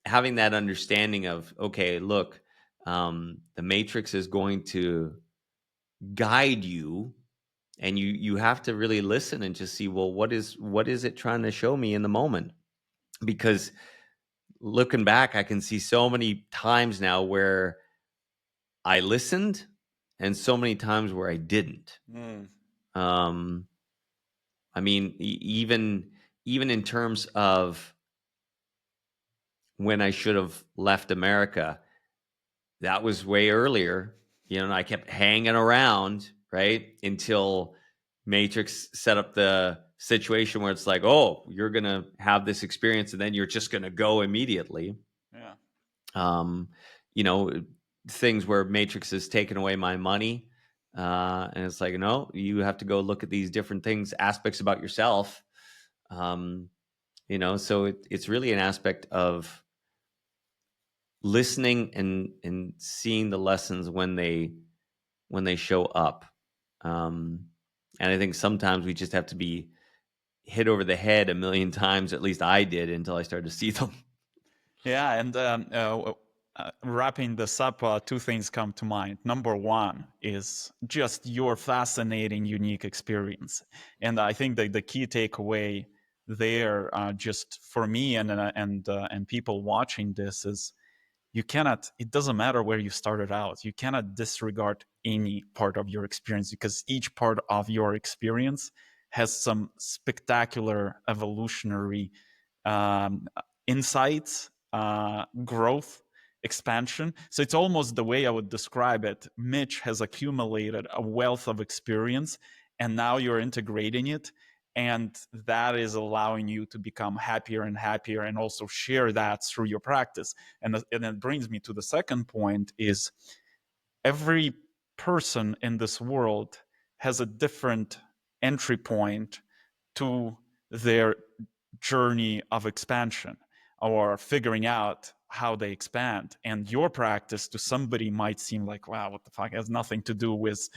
having that understanding of, okay, look, the Matrix is going to guide you, and you have to really listen and just see, well, what is it trying to show me in the moment? Because looking back, I can see so many times now where I listened and so many times where I didn't. Mm. Um, I mean, even in terms of when I should have left America, that was way earlier. And I kept hanging around, right, until Matrix set up the situation where it's like, oh, you're gonna have this experience, and then you're just gonna go immediately. Yeah. Um, you know, things where Matrix has taken away my money, and it's like, no, you have to go look at these different things, aspects about yourself. Um, so it's really an aspect of listening and seeing the lessons when they show up. Um, and I think sometimes we just have to be hit over the head a million times. At least I did, until I started to see them. Yeah, and wrapping this up, two things come to mind. Number one is just your fascinating, unique experience, and I think that the key takeaway there, just for me and people watching this, is you cannot. It doesn't matter where you started out. You cannot disregard any part of your experience, because each part of your experience has some spectacular evolutionary um, insights, growth, expansion. So it's almost the way I would describe it. Mitch has accumulated a wealth of experience, and now you're integrating it. And that is allowing you to become happier and happier, and also share that through your practice. And it brings me to the second point: is every person in this world has a different entry point to their journey of expansion, or figuring out how they expand. And your practice to somebody might seem like, wow, what the fuck, it has nothing to do with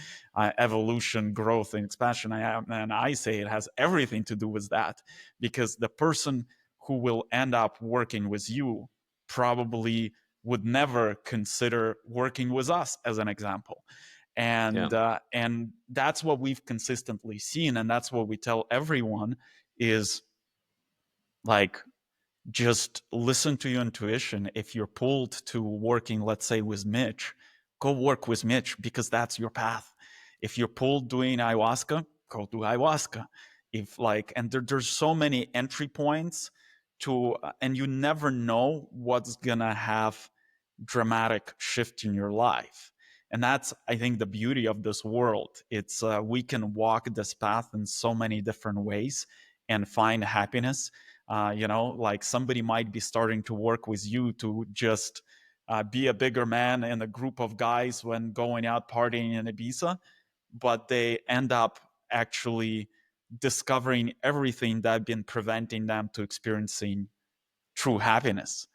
evolution, growth, and expansion. And I say it has everything to do with that, because the person who will end up working with you probably would never consider working with us, as an example. Yeah, And that's what we've consistently seen, and that's what we tell everyone: is like, just listen to your intuition. If you're pulled to working, let's say, with Mitch, go work with Mitch, because that's your path. If you're pulled doing ayahuasca, go do ayahuasca. If like, and there's so many entry points to, and you never know what's gonna have dramatic shift in your life. And that's, I think, the beauty of this world. It's we can walk this path in so many different ways and find happiness. Like, somebody might be starting to work with you to just be a bigger man in a group of guys when going out partying in Ibiza, but they end up actually discovering everything that had been preventing them to experiencing true happiness.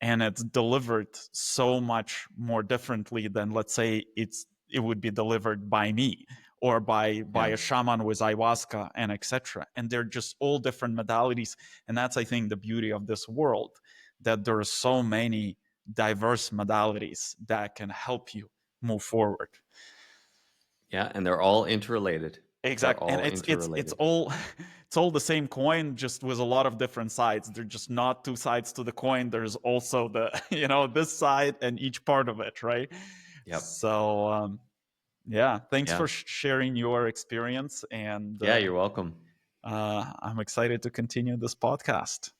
And it's delivered so much more differently than, let's say, it would be delivered by me, or by yeah. a shaman with ayahuasca, and etc. And they're just all different modalities. And that's, I think, the beauty of this world, that there are so many diverse modalities that can help you move forward. Yeah, and they're all interrelated. They're Exactly, and all it's interrelated. all it's all the same coin, just with a lot of different sides. They're just not two sides to the coin. There's also the this side and each part of it, right? Yep. So yeah, thanks Yeah. for sharing your experience, and Yeah, you're welcome. I'm excited to continue this podcast.